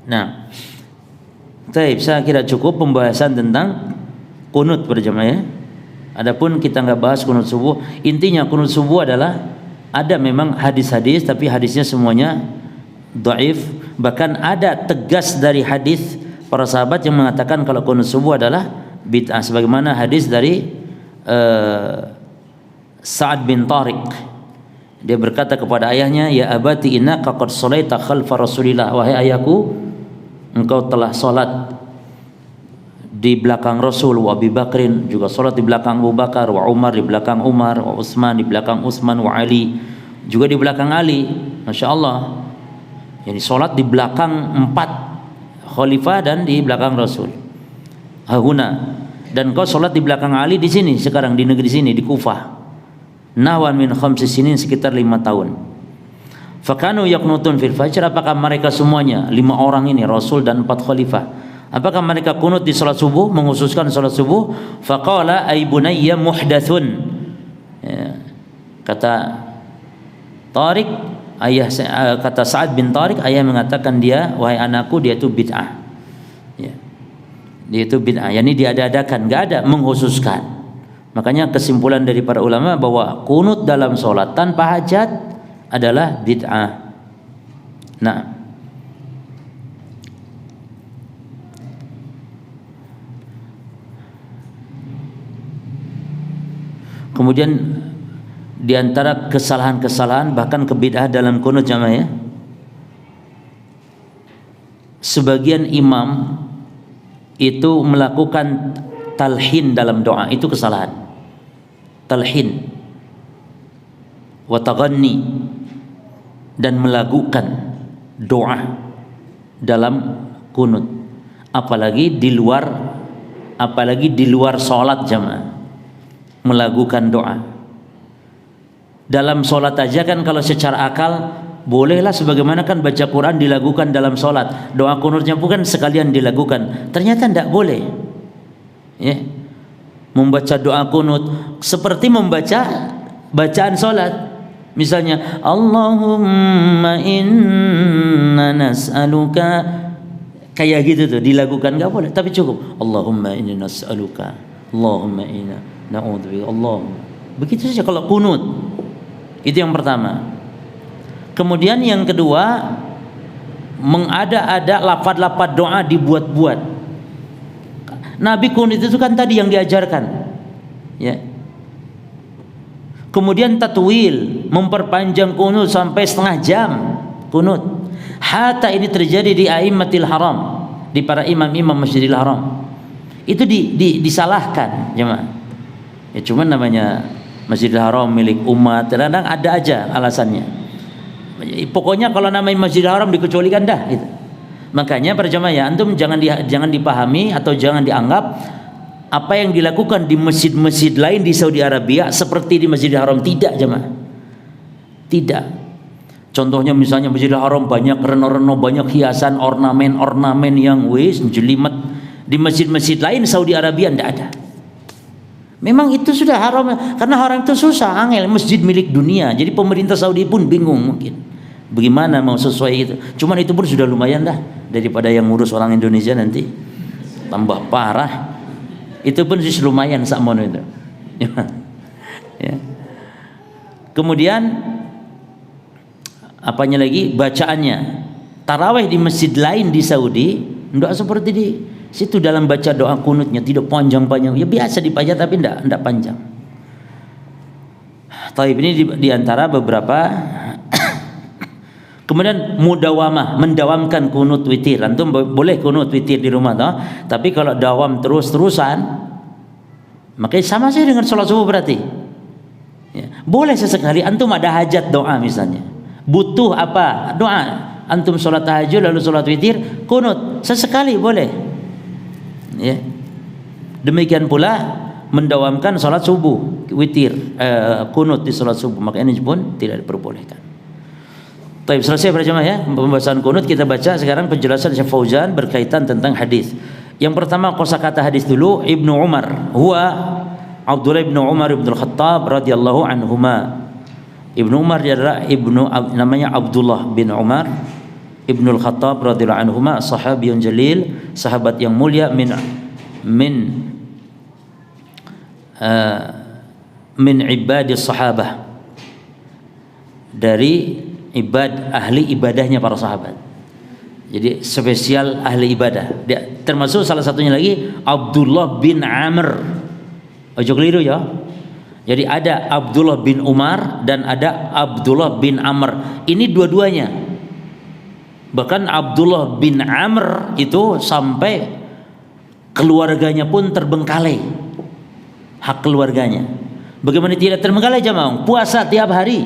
Nah, saya kira cukup pembahasan tentang kunut berjamaah ya. Adapun kita nggak bahas kunut subuh. Intinya kunut subuh adalah ada memang hadis-hadis, tapi hadisnya semuanya dhaif. Bahkan ada tegas dari hadis para sahabat yang mengatakan kalau kunut subuh adalah bid'ah, sebagaimana hadis dari Sa'ad bin Tariq. Dia berkata kepada ayahnya, ya abati innaka qad shalaita khalfa Rasulillah, wahai ayahku, engkau telah salat di belakang Rasul, wa Abi Bakrin, juga salat di belakang Abu Bakar, wa Umar di belakang Umar, wa Utsman di belakang Utsman, wa Ali juga di belakang Ali. Masya Allah, jadi salat di belakang 4 khalifah dan di belakang Rasul. Hahuna, dan kau salat di belakang Ali di sini sekarang di negeri sini di Kufah. Nawan min khamsi sinin, sekitar 5 tahun. Fakanu yaqnutun fil fajr, apakah mereka semuanya 5 orang ini Rasul dan 4 khalifah, apakah mereka kunut di salat subuh, menghususkan salat subuh? Faqala ay bunayya muhdatsun. Ya. Kata Tariq, kata Sa'ad bin Tariq, ayah mengatakan dia, wahai anakku, dia itu bid'ah. Ya. Dia itu bid'ah, yakni diada-adakan, enggak ada menghususkan. Makanya kesimpulan dari para ulama bahwa kunut dalam sholat tanpa hajat adalah bid'ah. Nah, kemudian di antara kesalahan-kesalahan bahkan kebid'ah dalam kunut jamaah ya, sebagian imam itu melakukan talhin dalam doa, itu kesalahan. Talhin wa taghanni, dan melakukan doa dalam kunut, apalagi di luar sholat jamaah, melakukan doa. Dalam sholat aja kan kalau secara akal bolehlah, sebagaimana kan baca Quran dilakukan dalam sholat, doa kunutnya bukan sekalian dilakukan. Ternyata tidak boleh ya, membaca doa kunut seperti membaca bacaan sholat. Misalnya Allahumma inna nas'aluka, kayak gitu tuh dilakukan, nggak boleh. Tapi cukup Allahumma inna nas'aluka, Allahumma inna na'udzubika, Allahumma. Begitu saja kalau kunut. Itu yang pertama. Kemudian yang kedua, mengada-ada lafaz-lafaz doa dibuat-buat. Nabi kunut itu kan tadi yang diajarkan ya. Kemudian tatwil, memperpanjang kunut sampai setengah jam kunut. Hatta ini terjadi di a'immatil haram, di para imam-imam Masjidil Haram. Itu disalahkan jemaah. Ya cuman namanya Masjidil Haram milik umat, kadang-kadang ada aja alasannya. Pokoknya kalau namanya Masjidil Haram dikecualikan dah gitu. Makanya para jemaah ya, antum jangan dipahami atau jangan dianggap apa yang dilakukan di masjid-masjid lain di Saudi Arabia seperti di Masjidil Haram. Tidak jemaah, tidak. Contohnya misalnya Masjidil Haram banyak reno-reno, banyak hiasan, ornamen yang jelimet. Di masjid-masjid lain Saudi Arabia tidak ada. Memang itu sudah haram, karena haram itu susah, angel, masjid milik dunia. Jadi pemerintah Saudi pun bingung mungkin bagaimana mau sesuai itu. Cuman itu pun sudah lumayan dah, daripada yang ngurus orang Indonesia nanti tambah parah. Itu pun lumayan sakmono itu. Ya. Kemudian apanya lagi? Bacaannya. Tarawih di masjid lain di Saudi tidak seperti di situ dalam baca doa kunutnya, tidak panjang-panjang. Ya biasa dibaca tapi tidak panjang. Taib ini di antara beberapa. Kemudian mudawamah, mendawamkan kunut witir. Antum boleh kunut witir di rumah toh, tapi kalau dawam terus-terusan, makanya sama saja dengan sholat subuh berarti. Ya. Boleh sesekali antum ada hajat doa misalnya, butuh apa doa. Antum sholat tahajud lalu sholat witir, kunut sesekali boleh. Ya. Demikian pula mendawamkan sholat subuh, witir, kunut di sholat subuh, maka ini pun tidak diperbolehkan. Baik, selesai para jemaah ya pembahasan kunut. Kita baca sekarang penjelasan Syekh Fauzan berkaitan tentang hadis. Yang pertama kosakata hadis dulu. Ibnu Umar, huwa Abdullah ibnu Umar ibnu Khattab radhiyallahu anhuma. Ibnu Umar adalah namanya Abdullah bin Umar ibnu Khattab radhiyallahu anhuma, sahabiyun jalil, sahabat yang mulia min ibadis sahabah, dari ahli ibadahnya para sahabat. Jadi spesial ahli ibadah. Dia termasuk salah satunya lagi Abdullah bin Amr. Ojo keliru ya. Jadi ada Abdullah bin Umar dan ada Abdullah bin Amr. Ini dua-duanya. Bahkan Abdullah bin Amr itu sampai keluarganya pun terbengkalai. Hak keluarganya. Bagaimana tidak terbengkalai jemaah? Puasa tiap hari.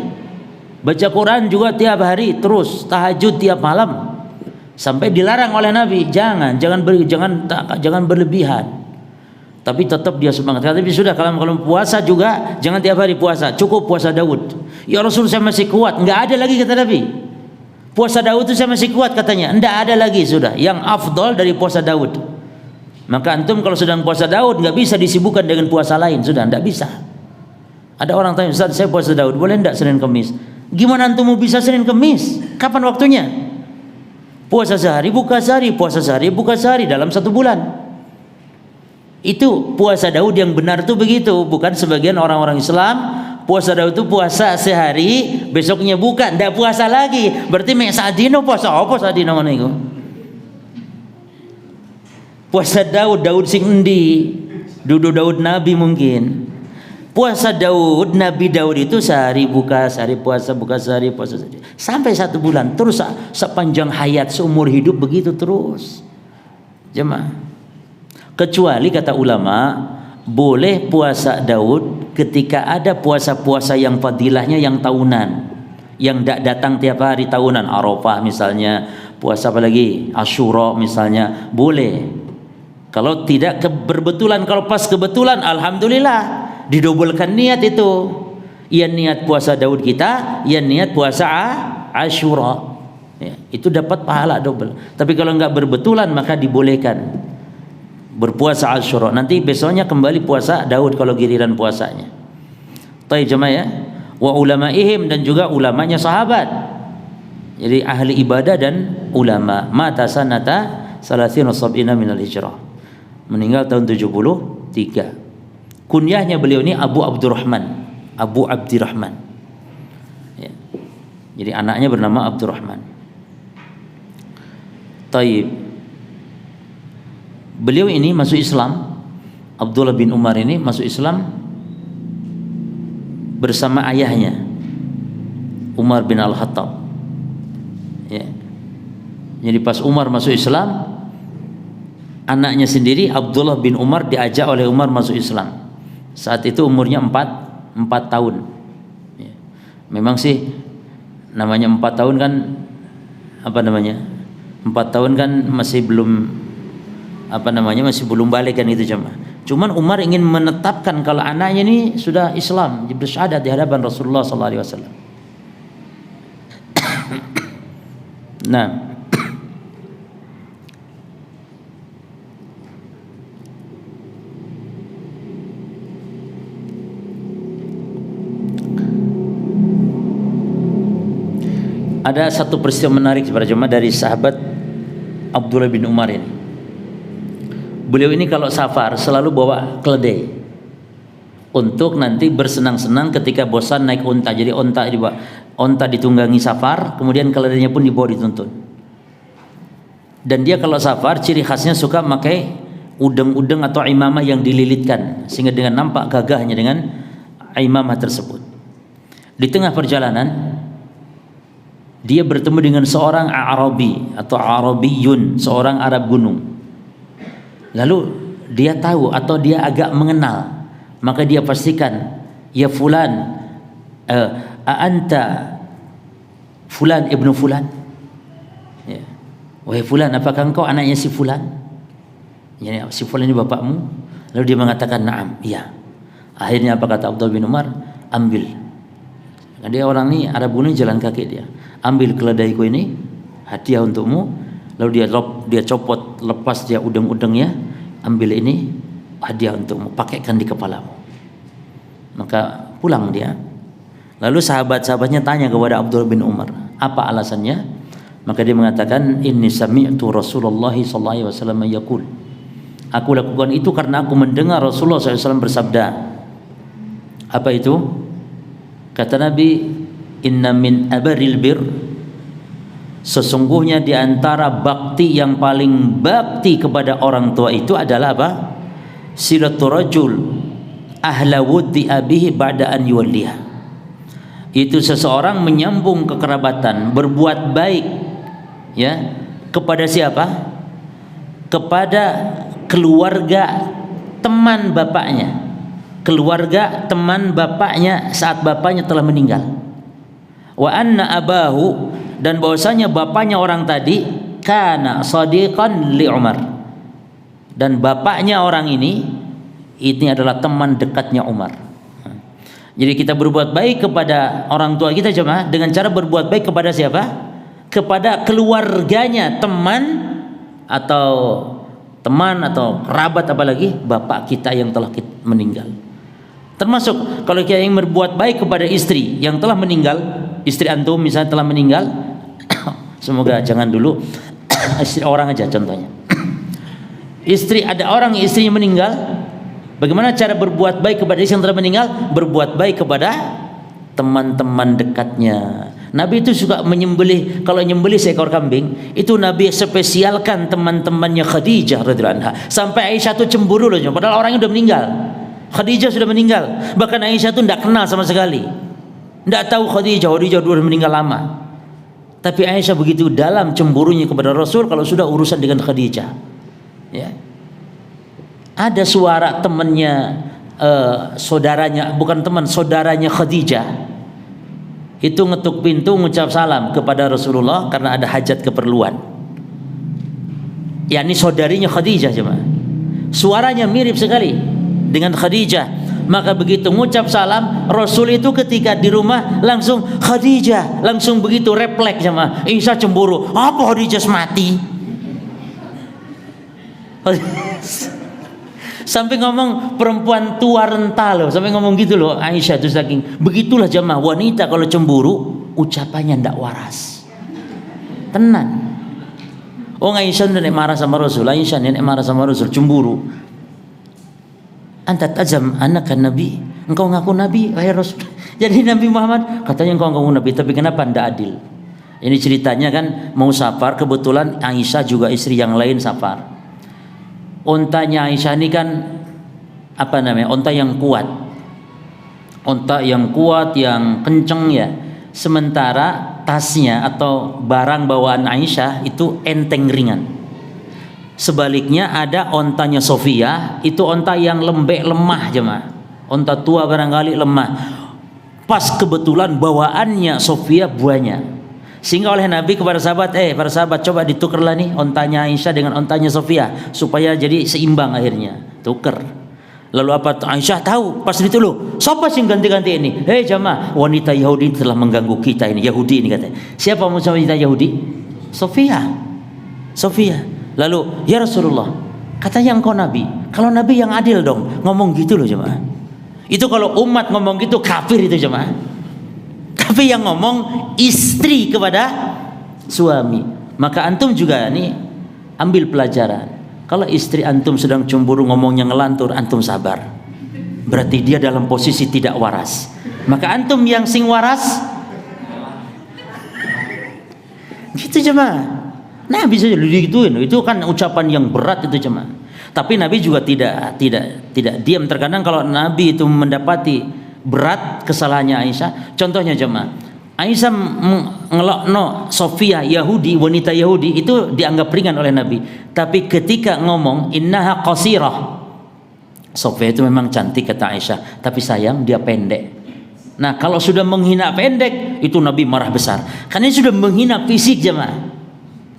Baca Quran juga tiap hari, terus tahajud tiap malam. Sampai dilarang oleh Nabi, jangan berlebihan. Tapi tetap dia semangat. Tapi sudah kalau puasa juga jangan tiap hari puasa. Cukup puasa Daud. Ya Rasul saya masih kuat. Enggak ada lagi kata Nabi. Puasa Daud itu saya masih kuat katanya. Enggak ada lagi sudah. Yang afdol dari puasa Daud. Maka antum kalau sedang puasa Daud enggak bisa disibukkan dengan puasa lain. Sudah enggak bisa. Ada orang tanya, Ustaz saya puasa Daud boleh enggak Senin Kamis? Gimana antum mau bisa Senin Kamis? Kapan waktunya? Puasa sehari buka sehari, puasa sehari buka sehari dalam satu bulan. Itu puasa Daud yang benar tuh begitu, bukan sebagian orang-orang Islam puasa Daud itu puasa sehari besoknya buka, ndak puasa lagi. Berarti mek sadino puasa apa sadino ngono iku? Puasa Daud sing endi? Dudu Daud Nabi mungkin. Puasa Daud, Nabi Daud itu sehari buka, sehari puasa, buka sehari puasa sehari. Sampai satu bulan, terus sepanjang hayat seumur hidup begitu terus. Jemaah. Kecuali kata ulama boleh puasa Daud ketika ada puasa-puasa yang fadilahnya yang tahunan, yang tidak datang tiap hari tahunan, Arafah misalnya, puasa apa lagi, Asyura misalnya, boleh. Kalau tidak berbetulan, kalau pas kebetulan, alhamdulillah didobelkan niat itu. Ia niat puasa Daud kita, ia niat puasa Asyura, ya, itu dapat pahala double. Tapi kalau enggak berbetulan maka dibolehkan berpuasa Asyura. Nanti besoknya kembali puasa Daud kalau giliran puasanya. Baik jemaah ya. Wa ulamaihim, dan juga ulamanya sahabat. Jadi ahli ibadah dan ulama. Mata sanata salasina sab'ina minal hijrah. Meninggal tahun 73. Kunyahnya beliau ini Abu Abdurrahman. Abu Abdirrahman. Ya. Jadi anaknya bernama Abdurrahman. Taib. Beliau ini masuk Islam, Abdullah bin Umar ini masuk Islam bersama ayahnya Umar bin Al-Khattab. Ya. Jadi pas Umar masuk Islam, anaknya sendiri Abdullah bin Umar diajak oleh Umar masuk Islam. Saat itu umurnya 4 tahun. Ya. Memang sih namanya 4 tahun kan apa namanya? 4 tahun kan masih belum masih belum balik kan itu jemaah. Cuman Umar ingin menetapkan kalau anaknya ini sudah Islam, bersyahadat di hadapan Rasulullah sallallahu alaihi wasallam. Nah, ada satu peristiwa menarik para jemaah dari sahabat Abdullah bin Umar ini. beliau ini kalau safar selalu bawa keledai untuk nanti bersenang-senang ketika bosan naik unta. Jadi onta ditunggangi safar, kemudian keledainya pun dibawa dituntun. Dan dia kalau safar ciri khasnya suka pakai udeng-udeng atau imamah yang dililitkan sehingga dengan nampak gagahnya dengan imamah tersebut. Di tengah perjalanan dia bertemu dengan seorang Arabi atau Arabiyun, seorang Arab gunung. Lalu dia tahu atau dia agak mengenal, maka dia pastikan, ya fulan, anta fulan ibnu fulan, ya. Wahai fulan, apakah engkau anaknya si fulan? Ya, si fulan ini bapakmu? Lalu dia mengatakan na'am, iya. Akhirnya apa kata Abdullah bin Umar? Ambil. Dia orang ini Arab gunung, jalan kaki dia. Ambil keledaiku ini, hadiah untukmu. Lalu dia copot, lepas dia udeng-udengnya, ambil ini, hadiah untukmu, pakaikan di kepalamu. Maka pulang dia. Lalu sahabat-sahabatnya tanya kepada Abdullah bin Umar, apa alasannya? Maka dia mengatakan, inni sami'tu Rasulullah sallallahu alaihi wasallam yaqul. Aku lakukan itu karena aku mendengar Rasulullah SAW bersabda. Apa itu? Kata Nabi, inna min abaril bir, sesungguhnya di antara bakti yang paling bakti kepada orang tua itu adalah apa? Silatul rajul ahla wuddi abihi ba'da an yuwalliha. Itu seseorang menyambung kekerabatan, berbuat baik, ya, kepada siapa? Kepada keluarga teman bapaknya. Keluarga teman bapaknya saat bapaknya telah meninggal. Wa anna abahu, dan bahwasanya bapaknya orang tadi kana sadiqan li Umar, dan bapaknya orang ini adalah teman dekatnya Umar. Jadi kita berbuat baik kepada orang tua kita jemaah dengan cara berbuat baik kepada siapa? Kepada keluarganya, teman atau kerabat, apalagi bapak kita yang telah meninggal. Termasuk kalau kita ingin berbuat baik kepada istri yang telah meninggal, istri antum misalnya telah meninggal, semoga jangan dulu istri orang aja contohnya. Ada orang istrinya meninggal, bagaimana cara berbuat baik kepada istri yang telah meninggal? Berbuat baik kepada teman-teman dekatnya. Nabi itu suka menyembelih, kalau nyembelih seekor kambing, itu Nabi spesialkan teman-temannya Khadijah radhiyallahu anha. Sampai Aisyah itu cemburu loh, padahal orangnya udah meninggal. Khadijah sudah meninggal, bahkan Aisyah itu tidak kenal sama sekali, tidak tahu Khadijah sudah meninggal lama. Tapi Aisyah begitu dalam cemburunya kepada Rasul kalau sudah urusan dengan Khadijah. Ya. Ada suara temannya, saudaranya, bukan teman, saudaranya Khadijah, itu ngetuk pintu mengucap salam kepada Rasulullah karena ada hajat keperluan. Ya, ini saudarinya Khadijah jemaah. Suaranya mirip sekali dengan Khadijah. Maka begitu mengucap salam, Rasul itu ketika di rumah langsung Khadijah, langsung begitu refleks jemaah. Aisyah cemburu, apa Khadijah mati? Sampai ngomong perempuan tua renta loh, sampai ngomong gitu loh Aisyah itu, saking begitulah jemaah wanita kalau cemburu ucapannya ndak waras. Tenan. Oh, Aisyah nek marah sama Rasul, Aisyah nek marah sama Rasul cemburu. Anta tajam anaka nabi, engkau ngaku nabi wahai Rasul. Jadi Nabi Muhammad katanya engkau ngaku nabi, tapi kenapa ndak adil? Ini ceritanya kan mau safar, kebetulan Aisyah juga istri yang lain safar. Ontanya Aisyah ini kan apa namanya? Onta yang kuat. Onta yang kuat, yang kenceng ya. Sementara tasnya atau barang bawaan Aisyah itu enteng ringan. Sebaliknya ada ontanya Sofia, itu onta yang lembek lemah jemaah. Onta tua barangkali lemah. Pas kebetulan bawaannya Sofia banyak. Sehingga oleh Nabi kepada sahabat, para sahabat coba ditukerlah nih ontanya Aisyah dengan ontanya Sofia supaya jadi seimbang akhirnya. Tuker. Lalu apa Aisyah tahu pas itu loh, siapa sih ganti-ganti ini? Jamaah, wanita Yahudi telah mengganggu kita ini, Yahudi ini katanya. Siapa wanita Yahudi? Sofia. Lalu ya Rasulullah, katanya engkau Nabi. Kalau Nabi yang adil dong, ngomong gitu loh jemaah. Itu kalau umat ngomong gitu kafir itu jemaah. Tapi yang ngomong istri kepada suami. Maka antum juga nih ambil pelajaran. Kalau istri antum sedang cemburu ngomongnya ngelantur, antum sabar. Berarti dia dalam posisi tidak waras. Maka antum yang sing waras. Gitu jemaah. Nabi saja digituin. Itu kan ucapan yang berat itu jemaah. Tapi Nabi juga tidak diam. Terkadang kalau Nabi itu mendapati berat kesalahannya Aisyah, contohnya jemaah, Aisyah ngelokno Sofia Yahudi, wanita Yahudi, itu dianggap ringan oleh Nabi. Tapi ketika ngomong innaha qasirah, Sofia itu memang cantik kata Aisyah, tapi sayang dia pendek. Nah kalau sudah menghina pendek, itu Nabi marah besar. Karena sudah menghina fisik jemaah,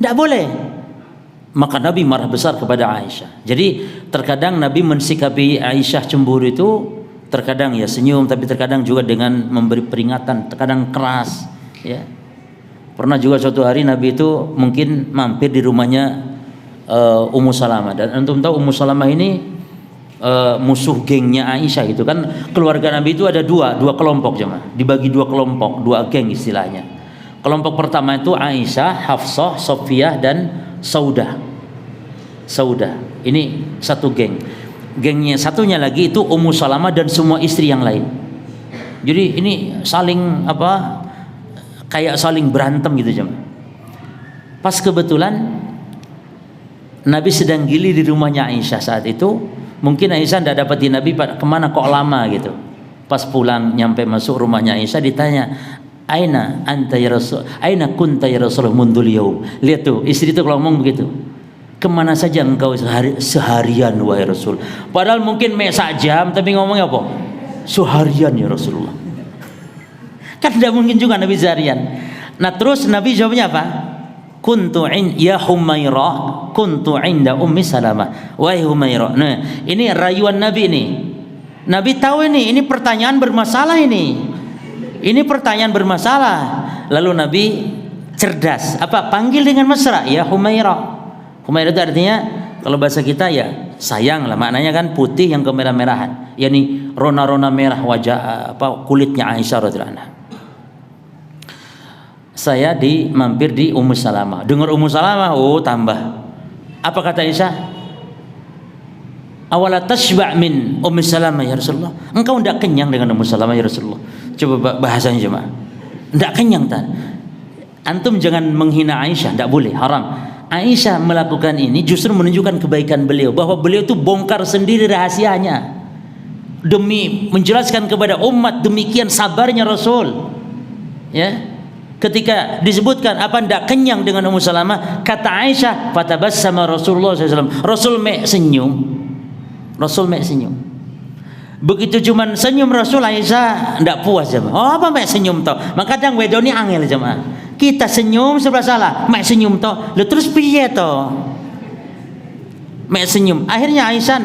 tidak boleh. Maka Nabi marah besar kepada Aisyah. Jadi terkadang Nabi mensikapi Aisyah cemburu itu, terkadang ya senyum, tapi terkadang juga dengan memberi peringatan, terkadang keras. Ya. Pernah juga suatu hari Nabi itu mungkin mampir di rumahnya Ummu Salamah. Dan antum tahu Ummu Salamah ini musuh gengnya Aisyah gitu kan. Keluarga Nabi itu ada dua kelompok jemaah, dibagi dua kelompok, dua geng istilahnya. Kelompok pertama itu Aisyah, Hafsah, Sofiyah dan Saudah. Ini satu geng. Gengnya satunya lagi itu Ummu Salamah dan semua istri yang lain. Jadi ini saling kayak saling berantem gitu jemaah. Pas kebetulan Nabi sedang gili di rumahnya Aisyah saat itu. Mungkin Aisyah tidak dapati Nabi kemana kok lama gitu. Pas pulang nyampe masuk rumahnya Aisyah ditanya, Aina anta ya Rasul, aina kunta ya Rasulullah mundul yaum. Lihat tuh istri itu kalau ngomong begitu, kemana saja engkau seharian wahai Rasul. Padahal mungkin sak jam, tapi ngomongnya apa? Seharian ya Rasulullah. Kan tidak mungkin juga Nabi seharian. Nah terus Nabi jawabnya apa? Kuntu ya Humairah, kuntu inda Ummi Salamah. Wahai Humairah. Nah, ini rayuan Nabi ini. Nabi tahu ini pertanyaan bermasalah ini. Ini pertanyaan bermasalah. Lalu Nabi cerdas. Panggil dengan mesra, ya Humairah. Humairah itu artinya kalau bahasa kita ya sayang lah, maknanya kan putih yang kemerah-merahan. Yani rona-rona merah wajah kulitnya Aisyah radhiyallahu anha. Saya mampir di Ummu Salamah. Dengar Ummu Salamah, tambah. Apa kata Aisyah? Awala tashba' min Ummu Salamah ya Rasulullah. Engkau tidak kenyang dengan Ummu Salamah ya Rasulullah. Coba bahasanya jemaah. Tidak kenyang tak? Antum jangan menghina Aisyah, tidak boleh, haram. Aisyah melakukan ini justru menunjukkan kebaikan beliau, bahwa beliau itu bongkar sendiri rahasianya demi menjelaskan kepada umat demikian sabarnya Rasul. Ya. Ketika disebutkan tidak kenyang dengan Ummu Salamah, kata Aisyah, fatabassama Rasulullah SAW. Rasul mek senyum. Begitu cuman senyum Rasul, Aisyah tidak puas jemaah. Apa mek senyum toh? Maka kadang wedoni angel jemaah. Kita senyum serba salah, mek senyum toh. Lalu terus piye toh? Mek senyum. Akhirnya Aisyah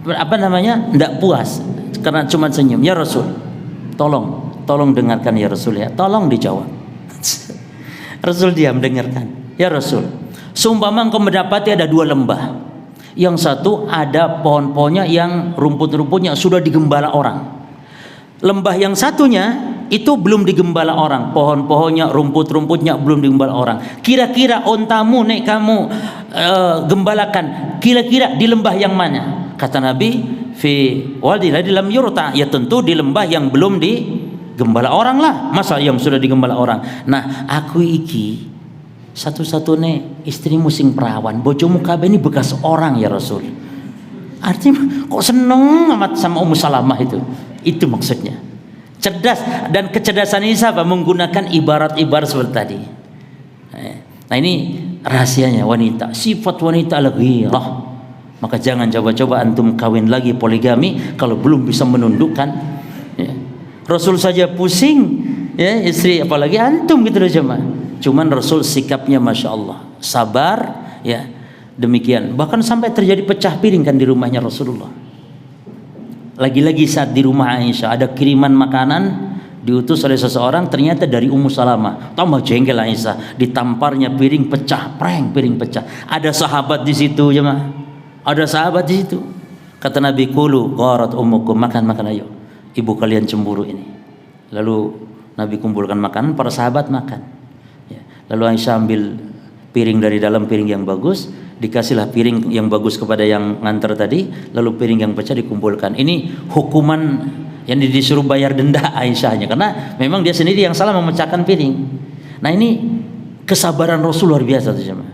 tidak puas karena cuma senyum. Ya Rasul, tolong dengarkan ya Rasul ya. Tolong dijawab. Rasul diam dengarkan. Ya Rasul, seumpama engkau mendapati ada dua lembah. Yang satu ada pohon-pohonnya yang rumput-rumputnya sudah digembala orang. Lembah yang satunya itu belum digembala orang. Pohon-pohonnya, rumput-rumputnya belum digembala orang. Kira-kira ontamu nek kamu gembalakan, kira-kira di lembah yang mana? Kata Nabi, fi wadi lam yurta. Ya tentu di lembah yang belum digembala orang lah. Masa yang sudah digembala orang? Nah, aku iki satu-satunya istrimu sing perawan, bojomu kabeh ini bekas orang ya Rasul. Artinya kok seneng amat sama Ummu Salamah itu maksudnya. Cerdas, dan kecerdasan ini siapa? Menggunakan ibarat-ibarat seperti tadi. Nah ini rahasianya wanita, sifat wanita al-ghirah. Maka jangan coba-coba antum kawin lagi poligami kalau belum bisa menundukkan ya. Rasul saja pusing ya, istri apalagi antum gitu loh jemaah. Cuman Rasul sikapnya Masya Allah, sabar ya, demikian. Bahkan sampai terjadi pecah piring kan di rumahnya Rasulullah. Lagi-lagi saat di rumah Aisyah ada kiriman makanan diutus oleh seseorang, ternyata dari Ummu Salamah. Tambah jengkel Aisyah, ditamparnya piring pecah, piring pecah. Ada sahabat di situ jemaah. Ada sahabat di situ. Kata Nabi, kulu gharat ummukum, makan ayo. Ibu kalian cemburu ini. Lalu Nabi kumpulkan makanan, para sahabat makan. Lalu Aisyah ambil piring dari dalam piring yang bagus, dikasihlah piring yang bagus kepada yang nganter tadi, lalu piring yang pecah dikumpulkan. Ini hukuman yang disuruh bayar denda Aisyahnya, karena memang dia sendiri yang salah memecahkan piring. Nah, ini kesabaran Rasul luar biasa tuh jemaah.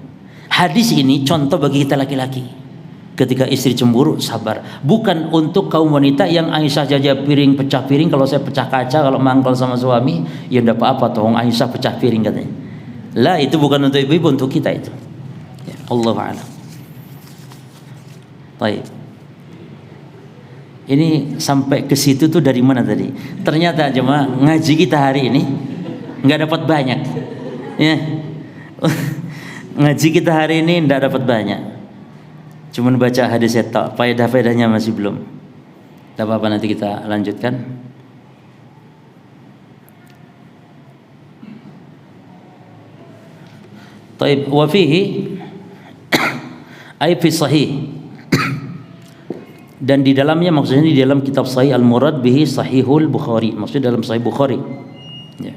Hadis ini contoh bagi kita laki-laki. Ketika istri cemburu, sabar. Bukan untuk kaum wanita yang Aisyah jaja piring, pecah piring, kalau saya pecah kaca, kalau mangkal sama suami, ya enggak apa-apa, tohong Aisyah pecah piring katanya. Lah, itu bukan untuk ibu-ibu, untuk kita itu. Ya, Allahu a'lam. Baik. Ini sampai ke situ tuh dari mana tadi? Ternyata jemaah ngaji kita hari ini enggak dapat banyak. Ya. Ngaji kita hari ini enggak dapat banyak. Cuman baca hadis tok, faedah-faedahnya masih belum. Tidak apa-apa, nanti kita lanjutkan. Taib wa fihi ay fi sahih. Dan di dalamnya, maksudnya di dalam kitab Sahih Al-Murad bihi Sahihul Bukhari, maksudnya dalam Sahih Bukhari. Ya.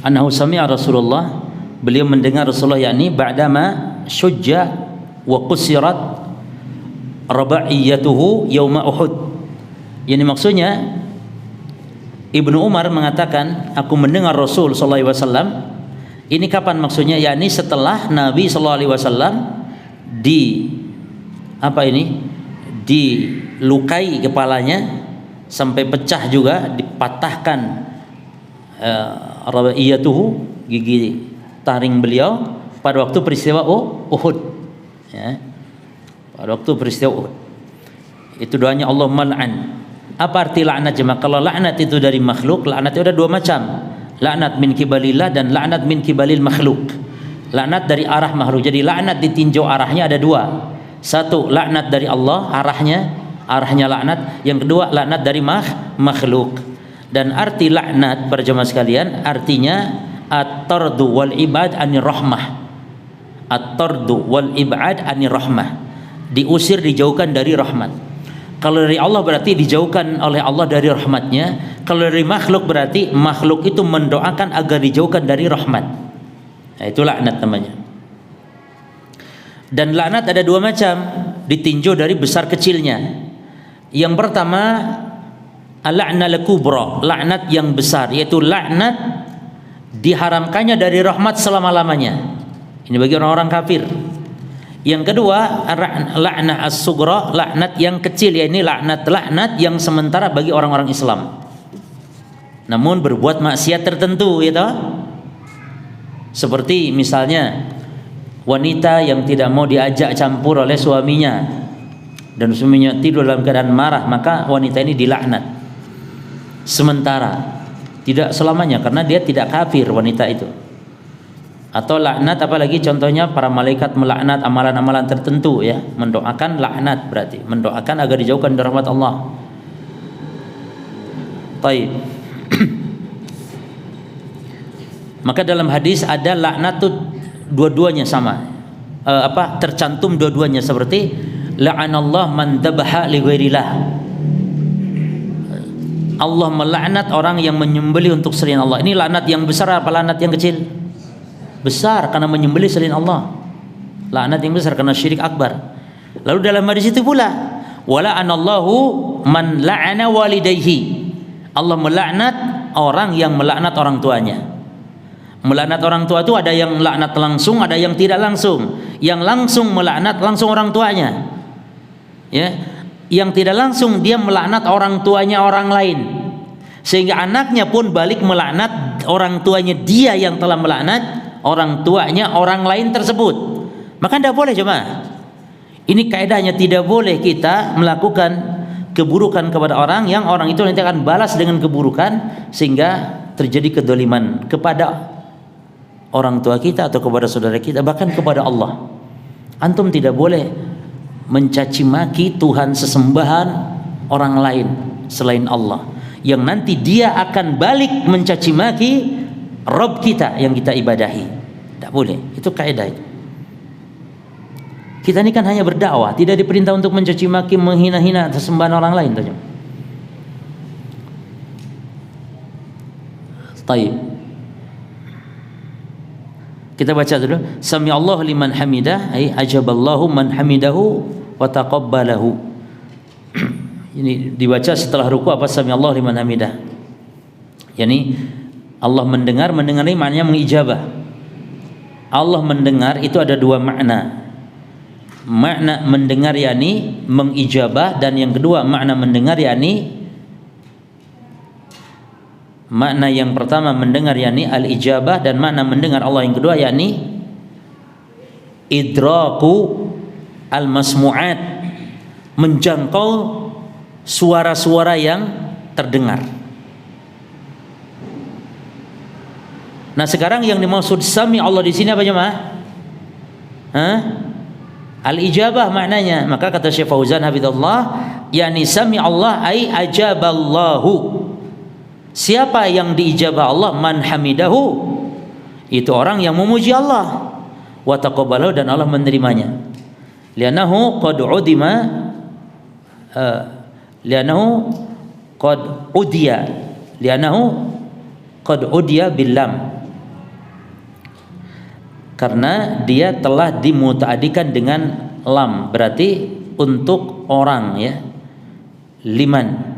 Annahu sami'a Rasulullah, beliau mendengar Rasulullah, yakni ba'dama syujja wa qusirat rabaiyatuhu yauma Uhud. Yani maksudnya Ibnu Umar mengatakan, aku mendengar Rasul sallallahu alaihi wasallam. Ini kapan maksudnya? Yakni setelah Nabi sallallahu alaihi wasallam dilukai kepalanya sampai pecah juga, dipatahkan rabaiyatuhu, gigi taring beliau pada waktu peristiwa Uhud. Ya. Pada waktu peristiwa Uhud. Itu doanya Allah mal'an. Apa arti laknat jemaah? Kalau laknat itu dari makhluk, laknat itu ada dua macam. Laknat min kibalillah dan laknat min kibalil makhluk. Laknat dari arah makhluk. Jadi laknat ditinjau arahnya ada dua. Satu, laknat dari Allah, arahnya laknat. Yang kedua, laknat dari makhluk. Dan arti laknat para jemaah sekalian artinya at-tardu wal ibad anir rahmah. At-tardu wal ib'ad anir rahmah, diusir, dijauhkan dari rahmat. Kalau dari Allah berarti dijauhkan oleh Allah dari rahmatnya. Kalau dari makhluk berarti makhluk itu mendoakan agar dijauhkan dari rahmat. Nah, itu laknat namanya. Dan laknat ada dua macam, ditinjau dari besar kecilnya. Yang pertama al-la'nal kubra, laknat yang besar, yaitu laknat diharamkannya dari rahmat selama-lamanya. Ini bagi orang-orang kafir. Yang kedua, laknat as-sughra, laknat yang kecil, yakni laknat yang sementara bagi orang-orang Islam. Namun berbuat maksiat tertentu, gitu. Seperti misalnya wanita yang tidak mau diajak campur oleh suaminya dan suaminya tidur dalam keadaan marah, maka wanita ini dilaknat sementara, tidak selamanya, karena dia tidak kafir wanita itu. Atau laknat, apalagi contohnya para malaikat melaknat amalan-amalan tertentu, ya, mendoakan, laknat berarti mendoakan agar dijauhkan dari rahmat Allah. Baik. Maka dalam hadis ada laknat tuh dua-duanya sama. Tercantum dua-duanya, seperti la'anallah man dabaha li ghairillah. Allah melaknat orang yang menyembelih untuk selain Allah. Ini laknat yang besar apa laknat yang kecil? Besar, karena menyembelih selain Allah. Laknat yang besar karena syirik akbar. Lalu dalam hadis itu pula, wala anallahu man la'ana walidayhi. Allah melaknat orang yang melaknat orang tuanya. Melaknat orang tua itu ada yang laknat langsung, ada yang tidak langsung. Yang langsung melaknat langsung orang tuanya. Ya. Yang tidak langsung dia melaknat orang tuanya orang lain. Sehingga anaknya pun balik melaknat orang tuanya dia yang telah melaknat orang tuanya orang lain tersebut. Maka tidak boleh jemaah. Ini kaidahnya, tidak boleh kita melakukan keburukan kepada orang yang orang itu nanti akan balas dengan keburukan, sehingga terjadi kedoliman kepada orang tua kita atau kepada saudara kita, bahkan kepada Allah. Antum tidak boleh mencaci maki Tuhan sesembahan orang lain selain Allah, yang nanti dia akan balik mencaci maki Rabb kita yang kita ibadahi. Tidak boleh, itu kaidah itu. Kita ini kan hanya berdakwah, tidak diperintah untuk mencaci maki, menghina-hina sesembahan orang lain. Taib. Kita baca dulu. Sami Allah liman hamidah, ay ajaballahu man hamidahu wa taqabbalahu. Ini dibaca setelah ruku apa sami Allah liman hamidah. Yani Allah mendengar ini maknanya mengijabah. Allah mendengar itu ada dua makna. Makna mendengar yakni mengijabah, dan yang kedua makna mendengar yakni makna yang pertama mendengar yakni al-ijabah, dan makna mendengar Allah yang kedua yakni idraku al-masmu'at, menjangkau suara-suara yang terdengar. Nah, sekarang yang dimaksud sami Allah di sini apa jemaah? Al-ijabah maknanya. Maka kata Syekh Fauzan hafizallah, yakni sami Allah ai ajaballahu. Siapa yang diijabah Allah? Man hamidahu, itu orang yang memuji Allah, wa taqabbalahu, dan Allah menerimanya. Li'annahu qad udima li'annahu qad udiya li'annahu qad udiya billam, karena dia telah dimuta'adikan dengan lam, berarti untuk orang ya. Liman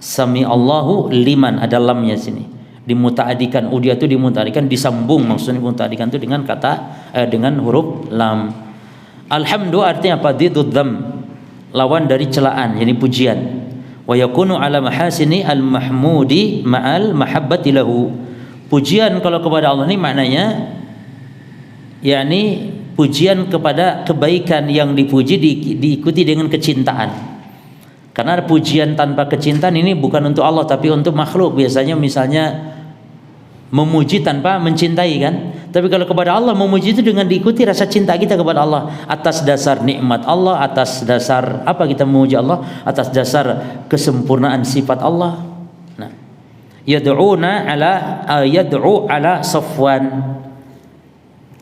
sami Allahu liman, ada lamnya sini, dimuta'adikan. Udia itu dimuta'adikan, disambung, maksudnya dimuta'adikan itu dengan kata dengan huruf lam. Alhamdu artinya apa? Didud dzam, lawan dari celaan, yakni pujian. Wa yakunu ala mahasini al mahmudi ma'al mahabbati lahu. Pujian kalau kepada Allah ini maknanya yakni pujian kepada kebaikan yang dipuji diikuti dengan kecintaan. Karena pujian tanpa kecintaan ini bukan untuk Allah tapi untuk makhluk. Biasanya misalnya memuji tanpa mencintai kan. Tapi kalau kepada Allah memuji itu dengan diikuti rasa cinta kita kepada Allah, atas dasar nikmat Allah, atas dasar apa kita memuji Allah? Atas dasar kesempurnaan sifat Allah. Nah, yad'u ala Safwan.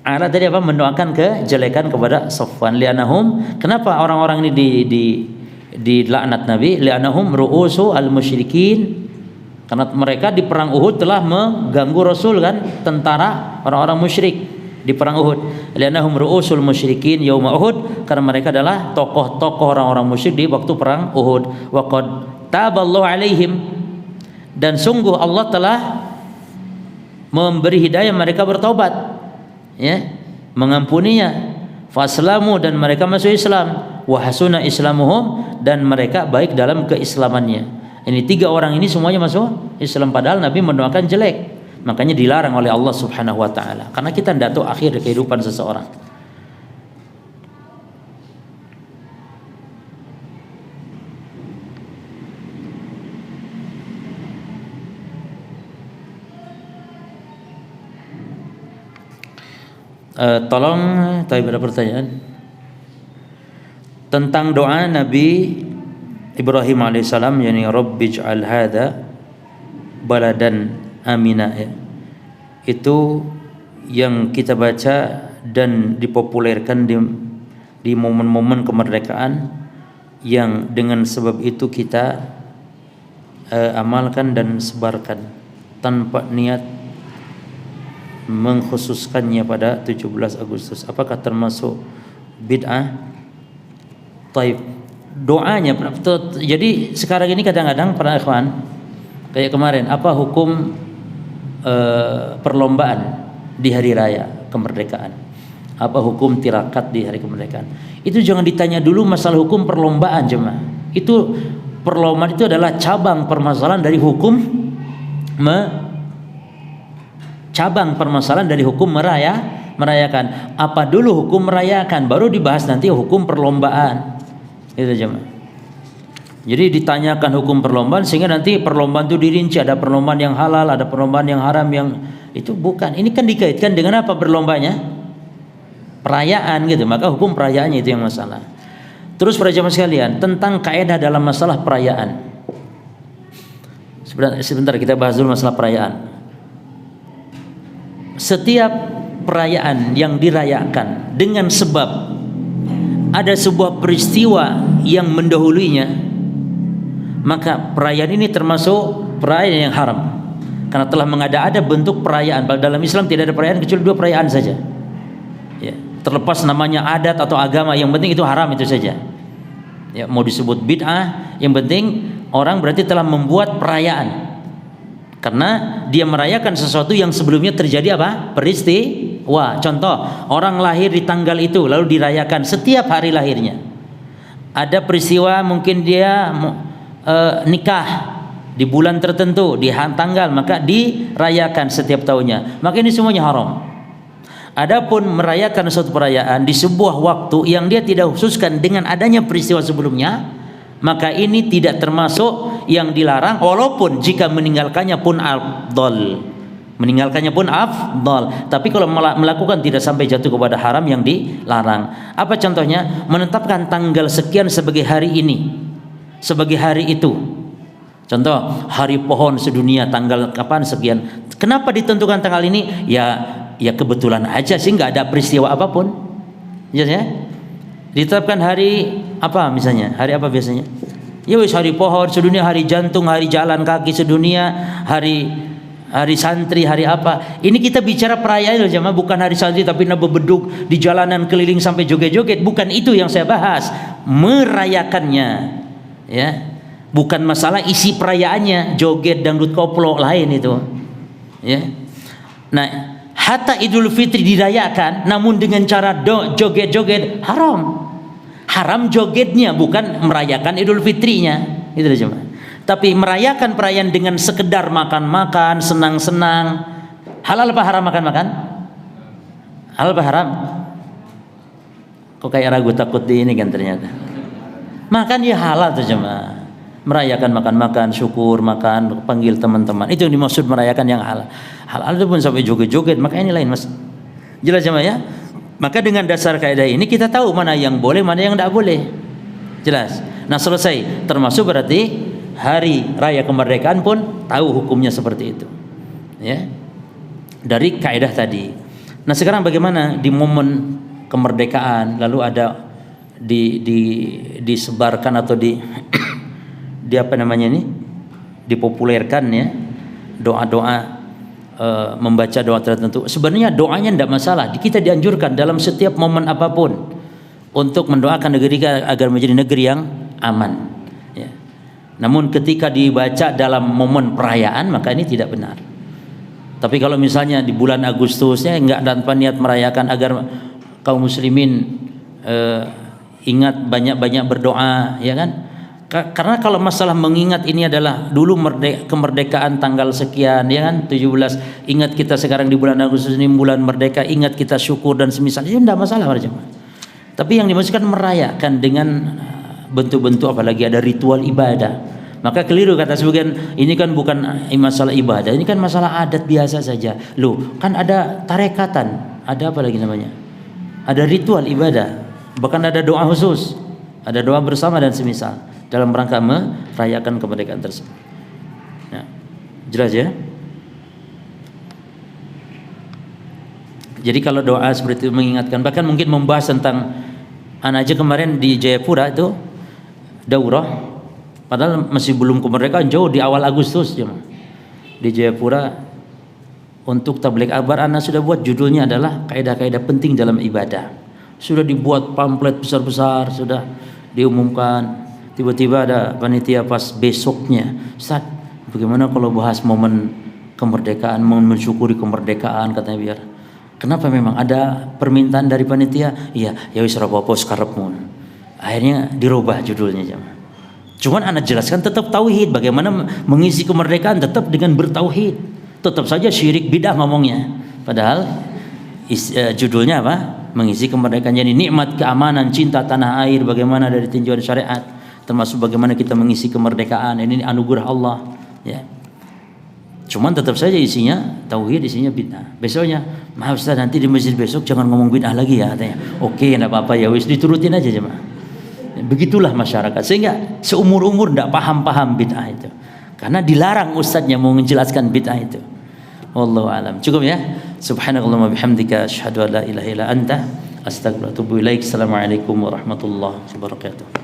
Ala tadi apa? Mendoakan kejelekan kepada Safwan. Li'anahum, kenapa orang-orang ini dilaknat Nabi? Li'anahum ru'usu al-musyrikin, karena mereka di perang Uhud telah mengganggu Rasul kan, tentara orang-orang musyrik di perang Uhud. Li'anahum ru'usul musyrikin yauma Uhud, karena mereka adalah tokoh-tokoh orang-orang musyrik di waktu perang Uhud. Wa qad taballahu alaihim, dan sungguh Allah telah memberi hidayah mereka bertobat ya, mengampuninya. Faslamu, dan mereka masuk Islam. Wa hasuna islamuhum, dan mereka baik dalam keislamannya. Ini tiga orang ini semuanya masuk Islam, padahal Nabi mendoakan jelek. Makanya dilarang oleh Allah Subhanahu wa taala, karena kita tidak tahu akhir kehidupan seseorang. Tolong, tadi ada pertanyaan tentang doa Nabi Ibrahim alaihissalam, yani Rabbij'al hadza baladan amina ya. Itu yang kita baca dan dipopulerkan di momen-momen kemerdekaan, yang dengan sebab itu kita amalkan dan sebarkan tanpa niat mengkhususkannya pada 17 Agustus. Apakah termasuk bid'ah? Taib. Doanya, jadi sekarang ini kadang-kadang para ikhwan kayak kemarin, apa hukum perlombaan di hari raya kemerdekaan? Apa hukum tirakat di hari kemerdekaan? Itu jangan ditanya dulu masalah hukum perlombaan jemaah. Itu perlombaan itu adalah cabang permasalahan dari hukum cabang permasalahan dari hukum merayakan. Apa dulu hukum merayakan, baru dibahas nanti hukum perlombaan. Itu jemaah. Jadi ditanyakan hukum perlombaan sehingga nanti perlombaan itu dirinci, ada perlombaan yang halal, ada perlombaan yang haram, yang itu bukan. Ini kan dikaitkan dengan apa perlombanya? Perayaan gitu. Maka hukum perayaannya itu yang masalah. Terus para jemaah sekalian, tentang kaidah dalam masalah perayaan. Sebentar kita bahas dulu masalah perayaan. Setiap perayaan yang dirayakan dengan sebab ada sebuah peristiwa yang mendahulunya, maka perayaan ini termasuk perayaan yang haram. karena telah mengada-ada bentuk perayaan. Dalam Islam tidak ada perayaan kecuali 2 perayaan saja. Ya, terlepas namanya adat atau agama, yang penting itu haram itu saja. Ya, mau disebut bid'ah, yang penting orang berarti telah membuat perayaan. Karena dia merayakan sesuatu yang sebelumnya terjadi apa? Peristiwa. Contoh, orang lahir di tanggal itu lalu dirayakan setiap hari lahirnya. Ada peristiwa mungkin dia nikah di bulan tertentu, di tanggal, maka dirayakan setiap tahunnya. Maka ini semuanya haram. Adapun merayakan suatu perayaan di sebuah waktu yang dia tidak khususkan dengan adanya peristiwa sebelumnya, maka ini tidak termasuk yang dilarang, walaupun jika meninggalkannya pun afdal. Meninggalkannya pun afdal. Tapi kalau melakukan tidak sampai jatuh kepada haram yang dilarang. Apa contohnya? Menetapkan tanggal sekian sebagai hari ini, sebagai hari itu. Contoh, hari pohon sedunia tanggal kapan sekian. Kenapa ditentukan tanggal ini? Ya kebetulan aja sih, nggak ada peristiwa apapun. Jelas ya? Ditetapkan hari apa misalnya? Hari apa biasanya? Ya wis hari pohon sedunia, hari jantung, hari jalan kaki sedunia, hari santri, hari apa. Ini kita bicara perayaan loh jemaah, bukan hari santri tapi beduk di jalanan keliling sampai joget-joget. Bukan itu yang saya bahas. Merayakannya. Ya. Bukan masalah isi perayaannya, joget dangdut koplo lain itu. Ya. Nah, hatta Idul Fitri dirayakan namun dengan cara joget-joget, haram. Haram jogetnya, bukan merayakan Idul Fitrinya. Itu aja. Tapi merayakan perayaan dengan sekedar makan-makan, senang-senang, halal apa haram makan-makan? Halal apa haram? Kok kayak ragu takut di ini kan ternyata. Makan ya halal tuh jemaah. Merayakan makan-makan, syukur, makan, panggil teman-teman. Itu yang dimaksud merayakan yang halal. Halal itu pun sampai joget-joget, maka ini lain Mas. Jelas jemaah ya? Maka dengan dasar kaidah ini kita tahu mana yang boleh, mana yang tidak boleh. Jelas. Nah, selesai. Termasuk berarti hari raya kemerdekaan pun tahu hukumnya seperti itu. Ya. Dari kaidah tadi. Nah, sekarang bagaimana di momen kemerdekaan lalu ada disebarkan atau di apa namanya ini? Dipopulerkan ya doa-doa, membaca doa tertentu. Sebenarnya doanya tidak masalah. Kita dianjurkan dalam setiap momen apapun untuk mendoakan negeri agar menjadi negeri yang aman. Ya. Namun ketika dibaca dalam momen perayaan maka ini tidak benar. Tapi kalau misalnya di bulan Agustusnya enggak tanpa niat merayakan agar kaum muslimin ingat banyak-banyak berdoa, ya kan? Karena kalau masalah mengingat ini adalah dulu kemerdekaan tanggal sekian, ya kan, 17, ingat kita sekarang di bulan Agustus ini bulan merdeka, ingat kita syukur dan semisal itu tidak masalah para jemaah. Tapi yang dimaksudkan merayakan dengan bentuk-bentuk apalagi ada ritual ibadah, maka keliru kata sebagian, ini kan bukan masalah ibadah, ini kan masalah adat biasa saja. Loh, kan ada tarekatan, ada apa lagi namanya, ada ritual ibadah, bahkan ada doa khusus, ada doa bersama dan semisal dalam rangka merayakan kemerdekaan tersebut. Nah, jelas ya? Jadi kalau doa seperti itu mengingatkan, bahkan mungkin membahas tentang anak aja kemarin di Jayapura itu daurah, padahal masih belum kemerdekaan, jauh di awal Agustus di Jayapura untuk tabligh akbar. Anak sudah buat judulnya adalah kaidah-kaidah penting dalam ibadah. Sudah dibuat pamflet besar-besar, sudah diumumkan. Tiba-tiba ada panitia pas besoknya, Ustaz, bagaimana kalau bahas momen kemerdekaan, mensyukuri kemerdekaan, katanya biar. Kenapa memang ada permintaan dari panitia? Iya, ya wis rapopo sekarepmun. Akhirnya dirubah judulnya jemaah. Cuman anak jelaskan tetap tauhid, bagaimana mengisi kemerdekaan tetap dengan bertauhid. Tetap saja syirik bidah ngomongnya. Padahal judulnya apa? Mengisi kemerdekaan. Jadi nikmat keamanan, cinta tanah air, bagaimana dari tinjauan syariat. Termasuk bagaimana kita mengisi kemerdekaan, ini anugerah Allah, ya. Cuman tetap saja isinya tauhid, isinya bid'ah. Besoknya, maaf Ustaz, nanti di masjid besok jangan ngomong bid'ah lagi ya, katanya. Oke, enggak apa-apa ya, wis diturutin aja jemaah. Begitulah masyarakat, sehingga seumur-umur enggak paham-paham bid'ah itu. Karena dilarang ustadznya mau menjelaskan bid'ah itu. Wallahu alam. Cukup ya. Subhanakallahumma bihamdika asyhadu an la ilaha illa anta astaghfiruka wa atubu ilaik. Assalamualaikum warahmatullahi wabarakatuh.